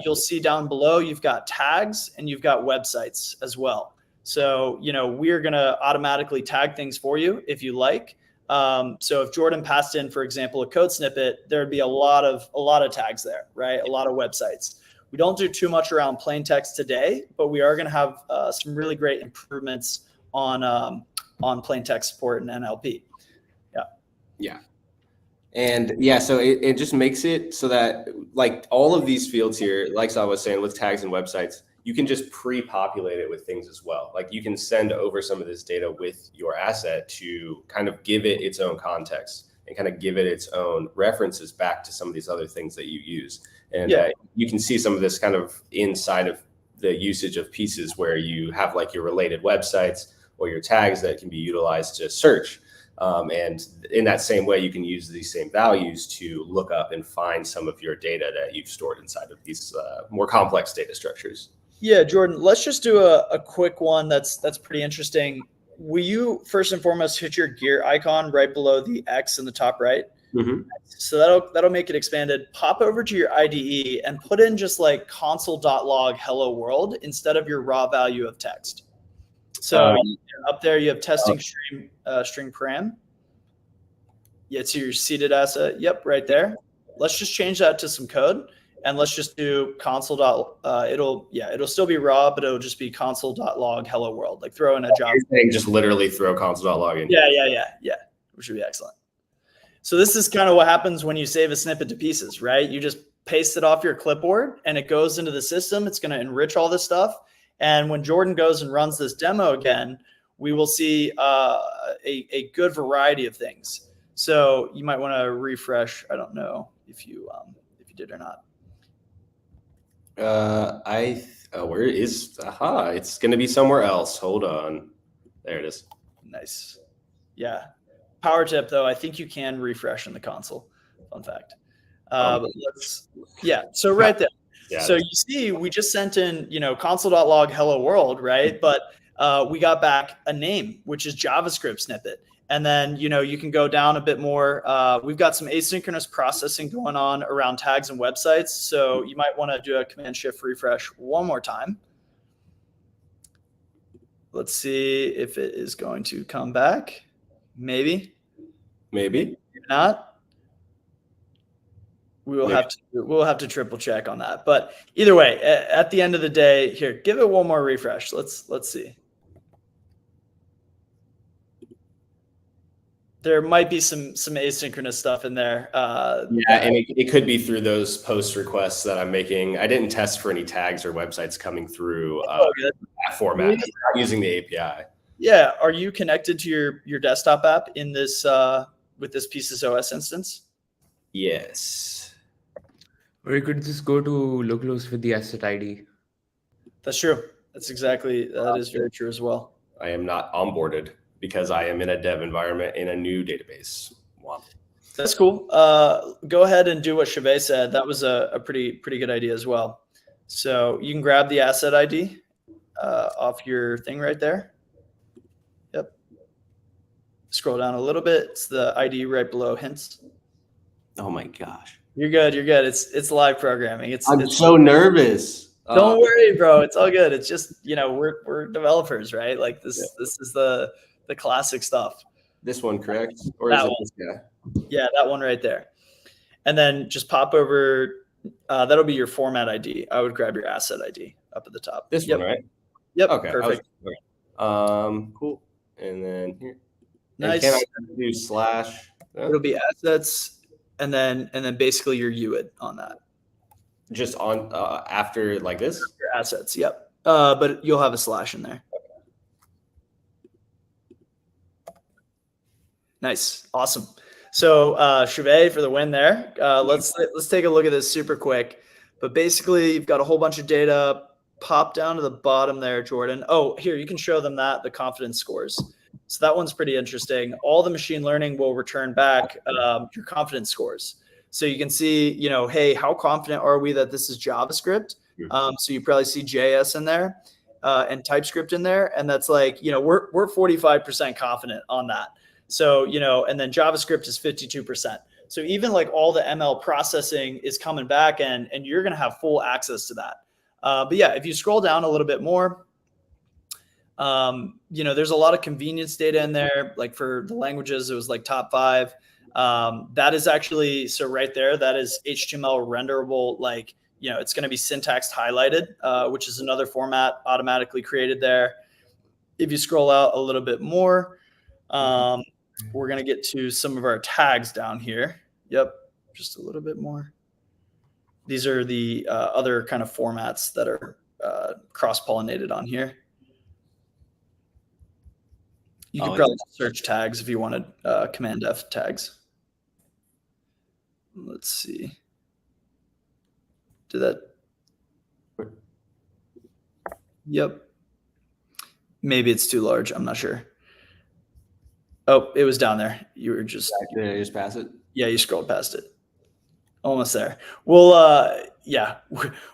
You'll see down below, you've got tags and you've got websites as well. So, we're going to automatically tag things for you if you like. So if Jordan passed in, for example, a code snippet, there'd be a lot of tags there, right? A lot of websites. We don't do too much around plain text today, but we are going to have some really great improvements on plain text support and NLP. Yeah. And yeah, so it just makes it so that like all of these fields here, like I was saying with tags and websites, you can just pre-populate it with things as well. Like you can send over some of this data with your asset to kind of give it its own context and kind of give it its own references back to some of these other things that you use. And you can see some of this kind of inside of the usage of pieces where you have like your related websites or your tags that can be utilized to search. And in that same way, you can use these same values to look up and find some of your data that you've stored inside of these more complex data structures. Yeah, Jordan, let's just do a quick one that's pretty interesting. Will you first and foremost hit your gear icon right below the X in the top right? Mm-hmm. So that'll make it expanded. Pop over to your IDE and put in just like console.log hello world instead of your raw value of text. So up there you have testing string param. Yeah, it's your seeded asset. Yep, right there. Let's just change that to some code. And let's just do console. It'll still be raw, but it'll just be console.log hello world. Like throw in a job. Just literally throw console.log in. Yeah. Which would be excellent. So this is kind of what happens when you save a snippet to pieces, right? You just paste it off your clipboard and it goes into the system. It's going to enrich all this stuff. And when Jordan goes and runs this demo again, we will see a good variety of things. So you might want to refresh. I don't know if you did or not. Where is it's going to be somewhere else. Hold on. There it is. Nice. Yeah. Power tip though, I think you can refresh in the console. Fun fact. So right there. Yeah, so you see, we just sent in, console.log hello world, right? But we got back a name, which is JavaScript snippet. And then, you can go down a bit more. We've got some asynchronous processing going on around tags and websites. So you might want to do a Command Shift refresh one more time. Let's see if it is going to come back. Maybe. If not, we'll have to triple check on that. But either way, at the end of the day, here, give it one more refresh. Let's see. There might be some asynchronous stuff in there. And it could be through those post requests that I'm making. I didn't test for any tags or websites coming through that format. I'm not using the API. Yeah. Are you connected to your desktop app in this with this Pieces OS instance? Yes. Or you could just go to localhost with the asset ID. That's true. That is very true as well. I am not onboarded because I am in a dev environment in a new database. Wow. That's cool. Go ahead and do what Chevet said. That was a pretty good idea as well. So you can grab the asset ID off your thing right there. Yep. Scroll down a little bit. It's the ID right below hints. Oh my gosh. You're good. It's live programming. I'm so nervous. Don't worry, bro. It's all good. It's just, we're developers, right? Like this is the classic stuff. This one, correct? Or that is it one. this guy? Yeah, that one right there. And then just pop over. That'll be your format ID. I would grab your asset ID up at the top. This one, right? Yep. Okay. Perfect. Cool. And then here. Nice. And can I do slash? It'll be assets, and then basically your UID on that. Just on after like this? Your assets. Yep. But you'll have a slash in there. Nice. Awesome. So Chevet for the win there. Let's take a look at this super quick. But basically, you've got a whole bunch of data. Pop down to the bottom there, Jordan. Oh, here, you can show them the confidence scores. So that one's pretty interesting. All the machine learning will return back your confidence scores. So you can see, hey, how confident are we that this is JavaScript? So you probably see JS in there and TypeScript in there. And that's like, we're 45% confident on that. So, and then JavaScript is 52%. So even like all the ML processing is coming back and you're going to have full access to that. But yeah, if you scroll down a little bit more, there's a lot of convenience data in there. Like for the languages, it was like top 5. That is actually, so right there, that is HTML renderable. Like, it's going to be syntax highlighted, which is another format automatically created there. If you scroll out a little bit more, we're going to get to some of our tags down here. Yep. Just a little bit more. These are the other kind of formats that are cross-pollinated on here. You could probably search tags if you wanted Command F tags. Let's see. Do that. Yep. Maybe it's too large. I'm not sure. Oh, it was down there. You were just. Did I just pass it? Yeah, you scrolled past it. Almost there. Well, yeah,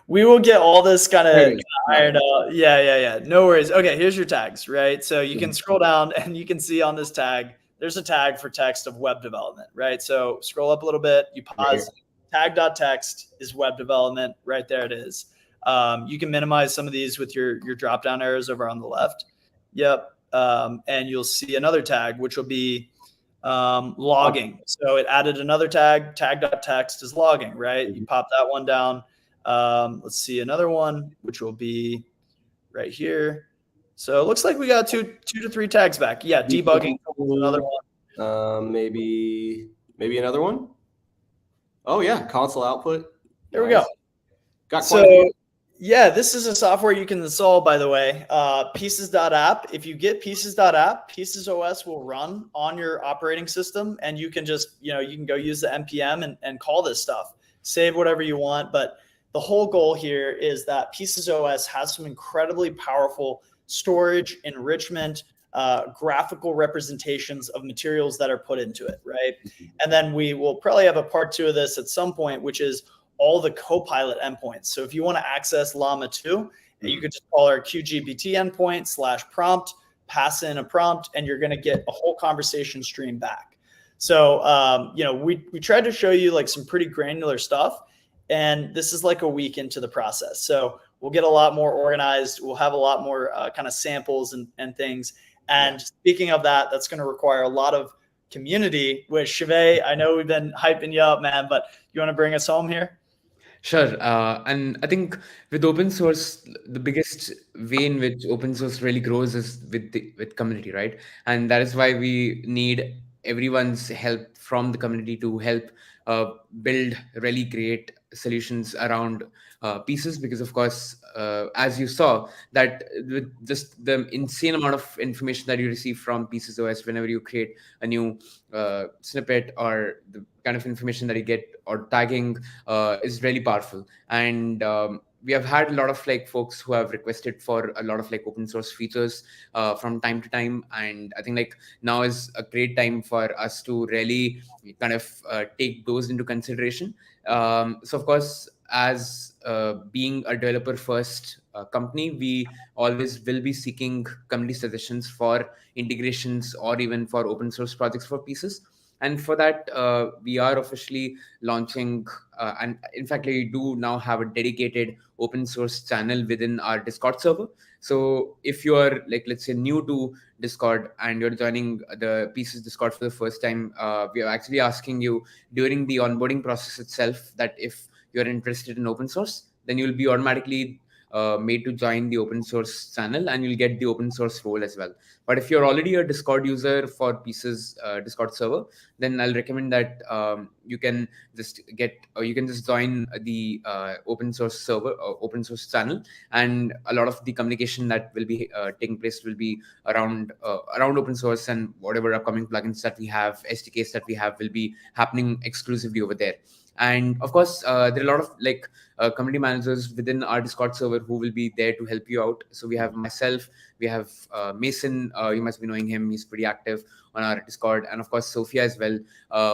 we will get all this kind of ironed out. Yeah. No worries. Okay, here's your tags, right? So you can scroll down and you can see on this tag, there's a tag for text of web development, right? So scroll up a little bit, you pause, tag.text is web development, right there it is. You can minimize some of these with your drop-down arrows over on the left. Yep. And you'll see another tag, which will be logging. So it added another tag, tag.text is logging, right? You pop that one down. Let's see another one, which will be right here. So it looks like we got two to three tags back. Yeah, debugging, another one. Maybe another one. Oh yeah, console output. There we go. Got so yeah, this is a software you can install, by the way. Pieces.app. If you get Pieces.app, Pieces OS will run on your operating system, and you can just, you can go use the npm and call this stuff. Save whatever you want. But the whole goal here is that Pieces OS has some incredibly powerful storage, enrichment, graphical representations of materials that are put into it, right? And then we will probably have a part 2 of this at some point, which is all the Copilot endpoints. So if you want to access Llama 2, you could just call our QGPT endpoint /prompt, pass in a prompt, and you're going to get a whole conversation stream back. So, we tried to show you like some pretty granular stuff, and this is like a week into the process. So we'll get a lot more organized. We'll have a lot more kind of samples and things. And speaking of that, that's going to require a lot of community, which Shive, I know we've been hyping you up, man, but you want to bring us home here? Sure. And I think with open source, the biggest way in which open source really grows is with community, right? And that is why we need everyone's help from the community to help build really great solutions around pieces, because of course, as you saw, that with just the insane amount of information that you receive from Pieces OS whenever you create a new snippet, or the kind of information that you get, or tagging is really powerful. And we have had a lot of like folks who have requested for a lot of like open source features from time to time, and I think like now is a great time for us to really kind of take those into consideration. So of course, as being a developer first company, we always will be seeking community suggestions for integrations or even for open source projects for Pieces. And for that, we are officially launching, and in fact, we do now have a dedicated open source channel within our Discord server. So if you are like, let's say, new to Discord and you're joining the Pieces Discord for the first time, we are actually asking you during the onboarding process itself that if you're interested in open source, then you'll be automatically made to join the open source channel, and you'll get the open source role as well. But if you're already a Discord user for Pieces Discord server, then I'll recommend that you can just join the open source server, open source channel, and a lot of the communication that will be taking place will be around open source, and whatever upcoming plugins that we have, SDKs that we have, will be happening exclusively over there. And of course, there are a lot of like community managers within our Discord server who will be there to help you out. So we have myself, We have Mason, you must be knowing him. He's pretty active on our Discord, and of course Sophia as well,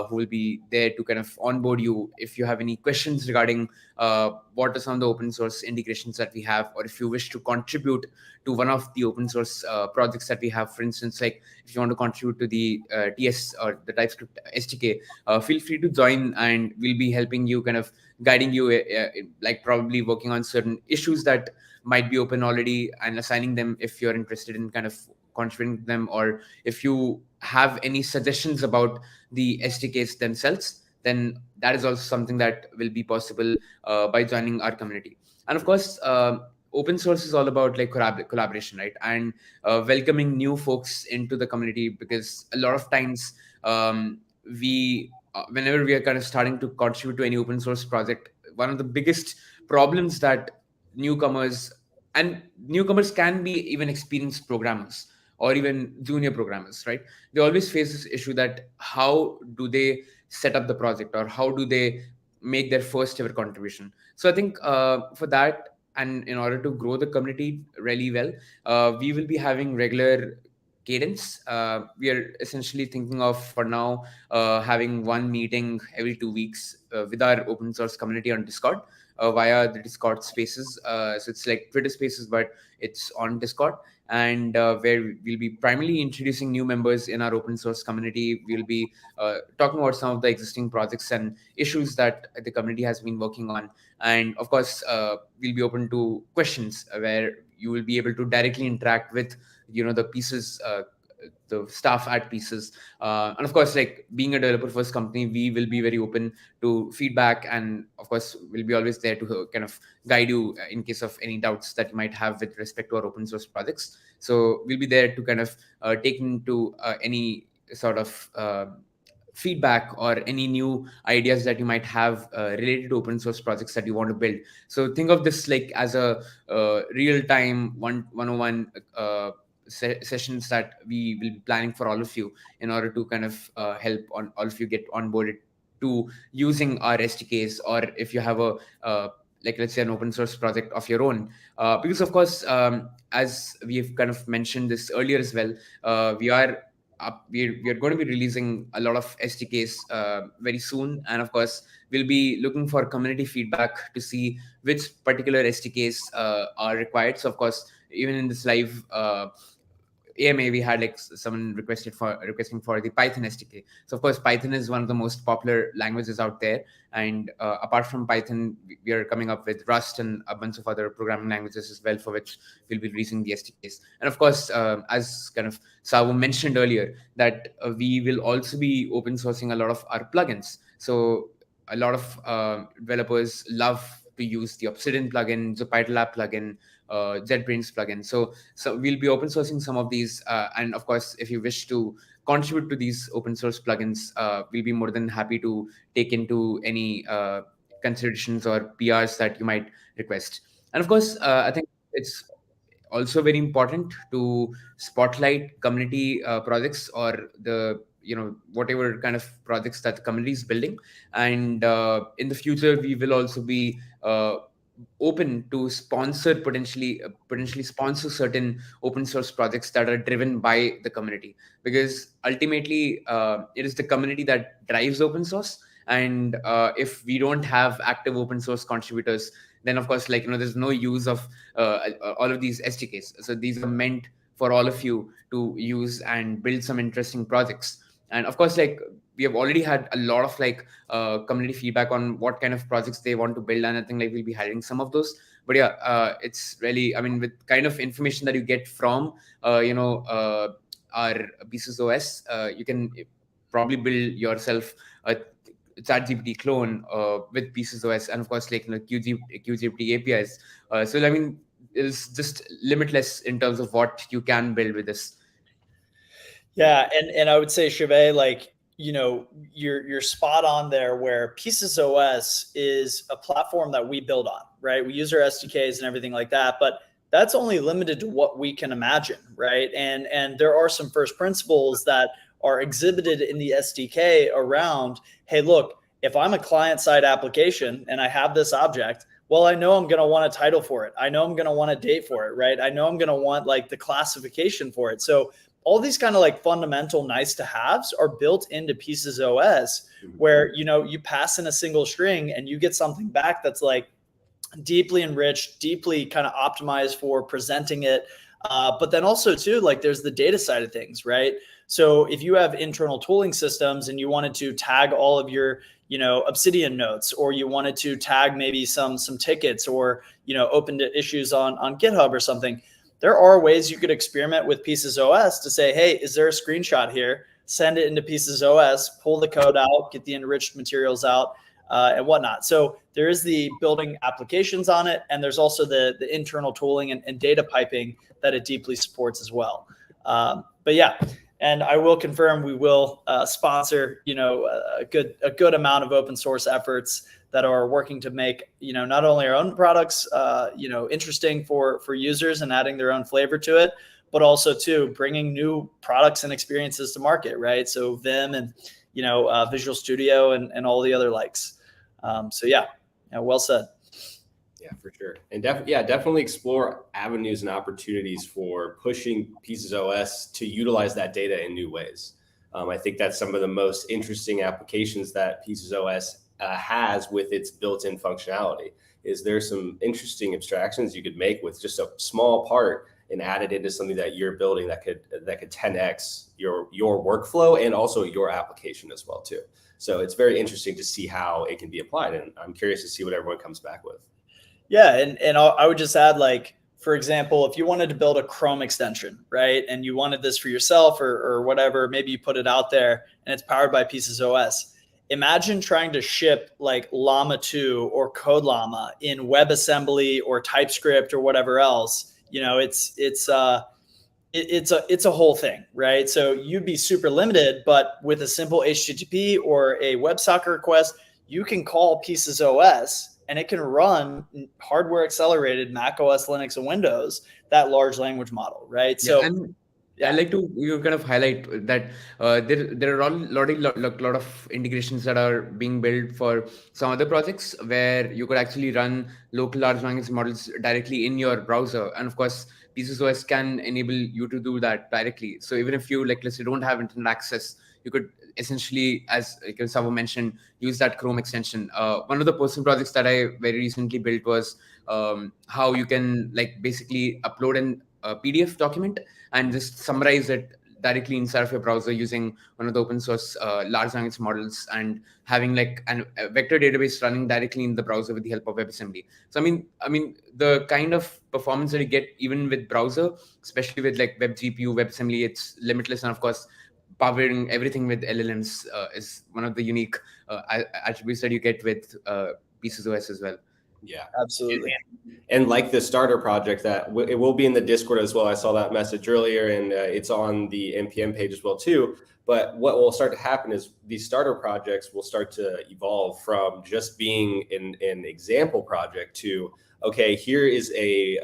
who will be there to kind of onboard you if you have any questions regarding what are some of the open source integrations that we have, or if you wish to contribute to one of the open source projects that we have. For instance, like if you want to contribute to the TS or the TypeScript SDK, feel free to join, and we'll be helping you, kind of guiding you, like probably working on certain issues that might be open already and assigning them if you're interested in kind of contributing them, or if you have any suggestions about the SDKs themselves, then that is also something that will be possible by joining our community. And of course, open source is all about like collaboration, right? And welcoming new folks into the community, because a lot of times we whenever we are kind of starting to contribute to any open source project, one of the biggest problems that newcomers can be even experienced programmers or even junior programmers, right? They always face this issue that how do they set up the project, or how do they make their first ever contribution. So I think for that, and in order to grow the community really well, we will be having regular cadence. We are essentially thinking of, for now, having one meeting every 2 weeks with our open source community on Discord via the Discord spaces. So it's like Twitter spaces, but it's on Discord, and where we'll be primarily introducing new members in our open source community. We'll be talking about some of the existing projects and issues that the community has been working on. And of course, we'll be open to questions where you will be able to directly interact with, the pieces, the staff at pieces. And of course, like being a developer first company, we will be very open to feedback, and of course we'll be always there to kind of guide you in case of any doubts that you might have with respect to our open source projects. So we'll be there to kind of take into any sort of feedback or any new ideas that you might have related to open source projects that you want to build. So think of this like as a real-time 101 sessions that we will be planning for all of you, in order to kind of help on all of you get onboarded to using our SDKs, or if you have a like, let's say, an open source project of your own. Because of course, as we've kind of mentioned this earlier as well, we're going to be releasing a lot of SDKs very soon, and of course we'll be looking for community feedback to see which particular SDKs are required. So of course, even in this live AMA, we had like someone requesting for the Python SDK. So of course, Python is one of the most popular languages out there, and apart from Python, we are coming up with Rust and a bunch of other programming languages as well, for which we'll be releasing the SDKs. And of course, as kind of Savu mentioned earlier, that we will also be open sourcing a lot of our plugins. So a lot of developers love to use the Obsidian plugin, the PyTlab plugin, JetBrains plugin. So we'll be open sourcing some of these, and of course, if you wish to contribute to these open source plugins, we'll be more than happy to take into any considerations or PRs that you might request. And of course, I think it's also very important to spotlight community projects, or the whatever kind of projects that the community is building. And in the future, we will also be open to potentially sponsor certain open source projects that are driven by the community, because ultimately it is the community that drives open source. And if we don't have active open source contributors, then of course, there's no use of all of these SDKs. So these are meant for all of you to use and build some interesting projects. And of course, we have already had a lot of community feedback on what kind of projects they want to build, and I think we'll be highlighting some of those. But yeah, it's really, with kind of information that you get from our Pieces OS, you can probably build yourself a ChatGPT clone with Pieces OS, and of course QGPT APIs. So it's just limitless in terms of what you can build with this. Yeah, and I would say, Shive, you're spot on there, where Pieces OS is a platform that we build on, right? We use our SDKs and everything like that, but that's only limited to what we can imagine, right? And there are some first principles that are exhibited in the SDK around, hey, look, if I'm a client-side application and I have this object, well, I know I'm going to want a title for it. I know I'm going to want a date for it, right? I know I'm going to want like the classification for it. So all these kind of like fundamental nice to haves are built into Pieces OS, where, you know, you pass in a single string and you get something back that's like deeply enriched, deeply kind of optimized for presenting it. But then also too, like there's the data side of things, right? So if you have internal tooling systems and you wanted to tag all of your, you know, Obsidian notes, or you wanted to tag maybe some tickets, or, you know, open to issues on GitHub or something, there are ways you could experiment with Pieces OS to say, hey, is there a screenshot here? Send it into Pieces OS, pull the code out, get the enriched materials out, and whatnot. So there is the building applications on it, and there's also the internal tooling and data piping that it deeply supports as well. But yeah, and I will confirm we will sponsor, you know, a good amount of open source efforts that are working to make, you know, not only our own products, you know, interesting for users and adding their own flavor to it, but also too bringing new products and experiences to market, right? So Vim and, you know, Visual Studio and all the other likes. So yeah, well said. Yeah, for sure. And definitely explore avenues and opportunities for pushing Pieces OS to utilize that data in new ways. I think that's some of the most interesting applications that Pieces OS has with its built-in functionality. Is there some interesting abstractions you could make with just a small part and add it into something that you're building that could 10x your workflow and also your application as well too. So it's very interesting to see how it can be applied, and I'm curious to see what everyone comes back with. Yeah, and I would just add, like, for example, if you wanted to build a Chrome extension, right, and you wanted this for yourself or whatever, maybe you put it out there and it's powered by Pieces OS. Imagine trying to ship like Llama 2 or Code Llama in WebAssembly or TypeScript or whatever else. You know, it's a whole thing, right? So you'd be super limited, but with a simple HTTP or a WebSocket request, you can call Pieces OS and it can run hardware accelerated Mac OS, Linux, and Windows, that large language model, right? Yeah, So and I like to kind of highlight that there are a lot of integrations that are being built for some other projects where you could actually run local large language models directly in your browser, and of course Pieces OS can enable you to do that directly. So even if you, like, let's say, don't have internet access, you could essentially, as like Savo mentioned, use that Chrome extension. One of the personal projects that I very recently built was how you can, like, basically upload a PDF document and just summarize it directly inside of your browser using one of the open source large language models, and having like a vector database running directly in the browser with the help of WebAssembly. So I mean the kind of performance that you get even with browser, especially with like WebGPU, WebAssembly, it's limitless. And of course, powering everything with LLMs is one of the unique attributes that you get with Pieces OS as well. Yeah, absolutely. And like the starter project, that it will be in the Discord as well. I saw that message earlier, and it's on the NPM page as well too. But what will start to happen is these starter projects will start to evolve from just being an example project to, okay, here is a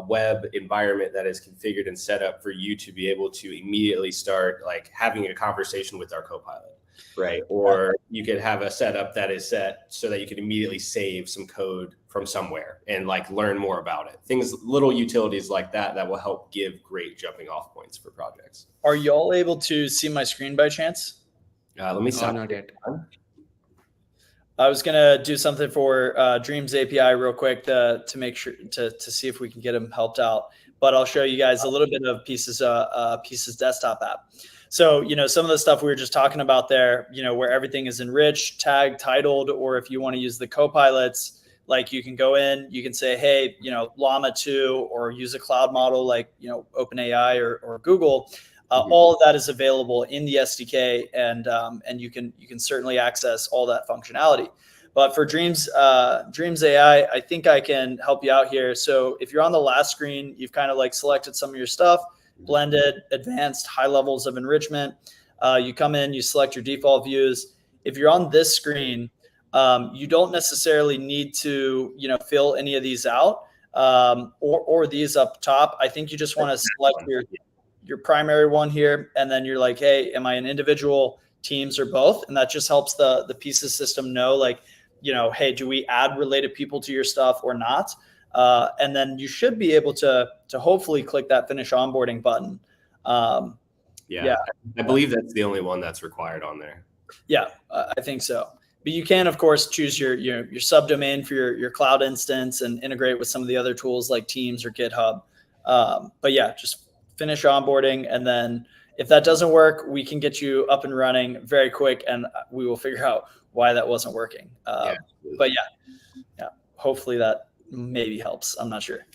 web environment that is configured and set up for you to be able to immediately start like having a conversation with our Copilot, right? Or you could have a setup that is set so that you can immediately save some code from somewhere and like learn more about it. Things, little utilities like that will help give great jumping off points for projects. Are y'all able to see my screen by chance? Let me stop. Not yet. I was gonna do something for Dreams API real quick to make sure to see if we can get them helped out. But I'll show you guys a little bit of Pieces desktop app. So, you know, some of the stuff we were just talking about there, you know, where everything is enriched, tagged, titled, or if you want to use the copilots, like you can go in, you can say, hey, you know, Llama 2, or use a cloud model like, you know, OpenAI or Google. All of that is available in the SDK, and you can certainly access all that functionality. But for Dreams AI, I think I can help you out here. So if you're on the last screen, you've kind of like selected some of your stuff, blended, advanced, high levels of enrichment. You come in, you select your default views. If you're on this screen, you don't necessarily need to, you know, fill any of these out or these up top. I think you just want to select your primary one here, and then you're like, hey, am I an individual, teams, or both? And that just helps the Pieces system know, like, hey, do we add related people to your stuff or not? And then you should be able to hopefully click that finish onboarding button. Yeah, I believe that's the only one that's required on there. Yeah, I think so. But you can, of course, choose your subdomain for your cloud instance and integrate with some of the other tools like Teams or GitHub. But yeah, just finish onboarding. And then if that doesn't work, we can get you up and running very quick, and we will figure out why that wasn't working. But yeah, hopefully that maybe helps. I'm not sure.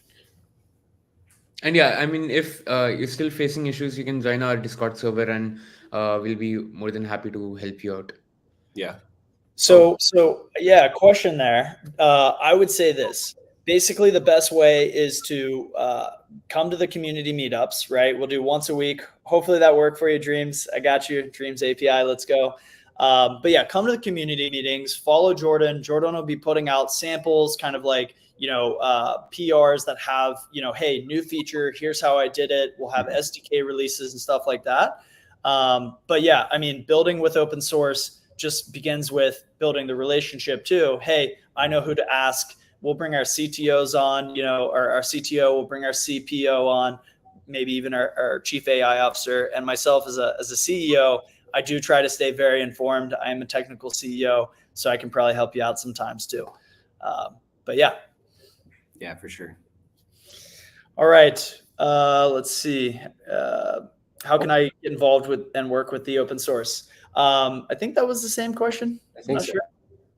And yeah, I mean, if you're still facing issues, you can join our Discord server, and we'll be more than happy to help you out. Yeah. So yeah, question there. I would say this. Basically, the best way is to come to the community meetups, right? We'll do once a week. Hopefully that worked for you, Dreams. I got you, Dreams API. Let's go. But yeah, come to the community meetings. Follow Jordan. Jordan will be putting out samples, kind of like, PRs that have, hey, new feature. Here's how I did it. We'll have SDK releases and stuff like that. But yeah, I mean, building with open source just begins with building the relationship too. Hey, I know who to ask. We'll bring our CTOs on, or our CTO will bring our CPO on, maybe even our chief AI officer, and myself as a CEO. I do try to stay very informed. I am a technical CEO, so I can probably help you out sometimes too. But yeah. Yeah, for sure. All right. Let's see. How can I get involved with and work with the open source? I think that was the same question. I think so. Sure.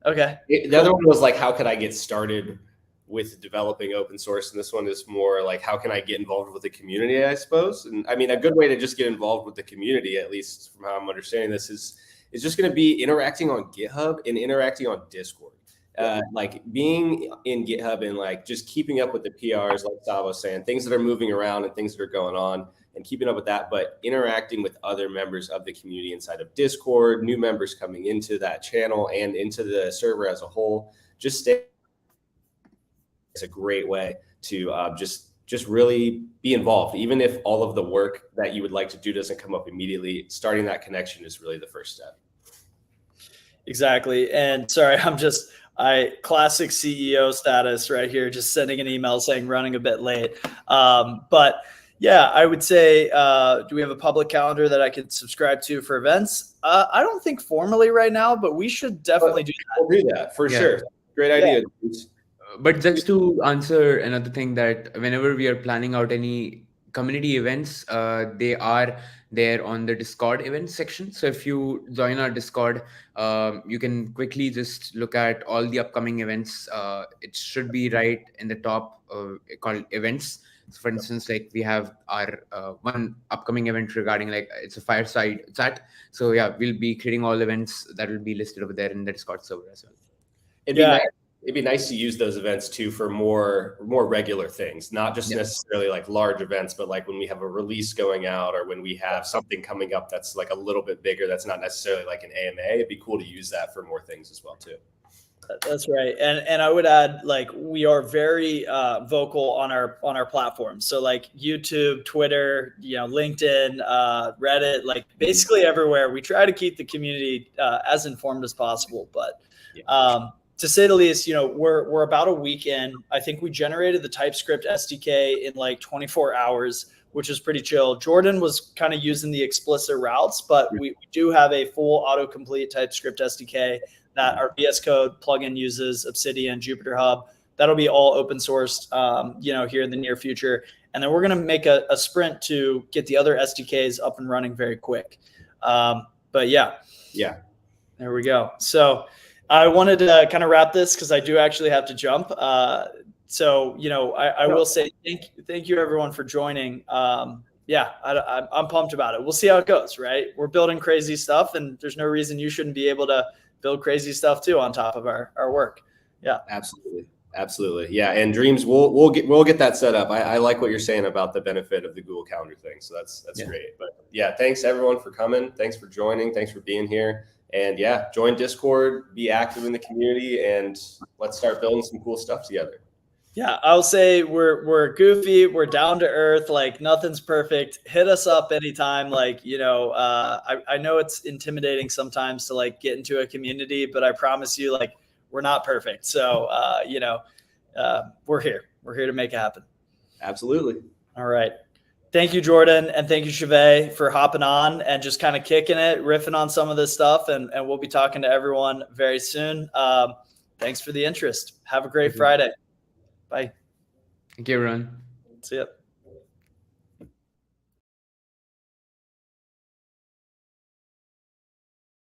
Okay. The other one was like, how could I get started with developing open source? And this one is more like, how can I get involved with the community, I suppose? And I mean, a good way to just get involved with the community, at least from how I'm understanding this, is just going to be interacting on GitHub and interacting on Discord. Like being in GitHub and like just keeping up with the PRs, like Sal was saying, things that are moving around and things that are going on, and keeping up with that, but interacting with other members of the community inside of Discord, new members coming into that channel and into the server as a whole. Just stay. It's a great way to just really be involved, even if all of the work that you would like to do doesn't come up immediately. Starting that connection is really the first step. Exactly. And sorry, classic CEO status right here, just sending an email saying running a bit late. But yeah, I would say, do we have a public calendar that I could subscribe to for events? I don't think formally right now, but we should definitely do that. We'll do that for sure. Great idea. But just to answer another thing, that whenever we are planning out any community events, they are there on the Discord events section. So if you join our Discord, you can quickly just look at all the upcoming events. It should be right in the top called events. So for instance, like we have our one upcoming event regarding like it's a fireside chat. So yeah, we'll be creating all events that will be listed over there in the Discord server as well. It'd be nice to use those events too for more regular things, not just necessarily like large events, but like when we have a release going out or when we have something coming up that's like a little bit bigger, that's not necessarily like an AMA. It'd be cool to use that for more things as well too. That's right. And I would add, like, we are very vocal on our platforms. So like YouTube, Twitter, LinkedIn, Reddit, like basically everywhere. We try to keep the community as informed as possible. But to say the least, we're about a week in. I think we generated the TypeScript SDK in like 24 hours, which is pretty chill. Jordan was kind of using the explicit routes, but we do have a full autocomplete TypeScript SDK that our VS Code plugin uses, Obsidian, Jupyter Hub. That'll be all open sourced, here in the near future. And then we're going to make a sprint to get the other SDKs up and running very quick. But yeah, there we go. So I wanted to kind of wrap this because I do actually have to jump. I will say thank you everyone for joining. I'm pumped about it. We'll see how it goes, right? We're building crazy stuff, and there's no reason you shouldn't be able to build crazy stuff too on top of our work. Yeah, absolutely. Yeah, and Dreams, we'll get that set up. I like what you're saying about the benefit of the Google Calendar thing. So that's great. But yeah, thanks everyone for coming. Thanks for joining. Thanks for being here. And yeah, join Discord, be active in the community, and let's start building some cool stuff together. Yeah, I'll say we're goofy, we're down to earth, like nothing's perfect. Hit us up anytime. Like, I know it's intimidating sometimes to like get into a community, but I promise you, like, We're not perfect. So, we're here. We're here to make it happen. Absolutely. All right. Thank you, Jordan. And thank you, Chavez, for hopping on and just kind of kicking it, riffing on some of this stuff. And we'll be talking to everyone very soon. Thanks for the interest. Have a great Friday. Bye. Thank you, everyone. See ya.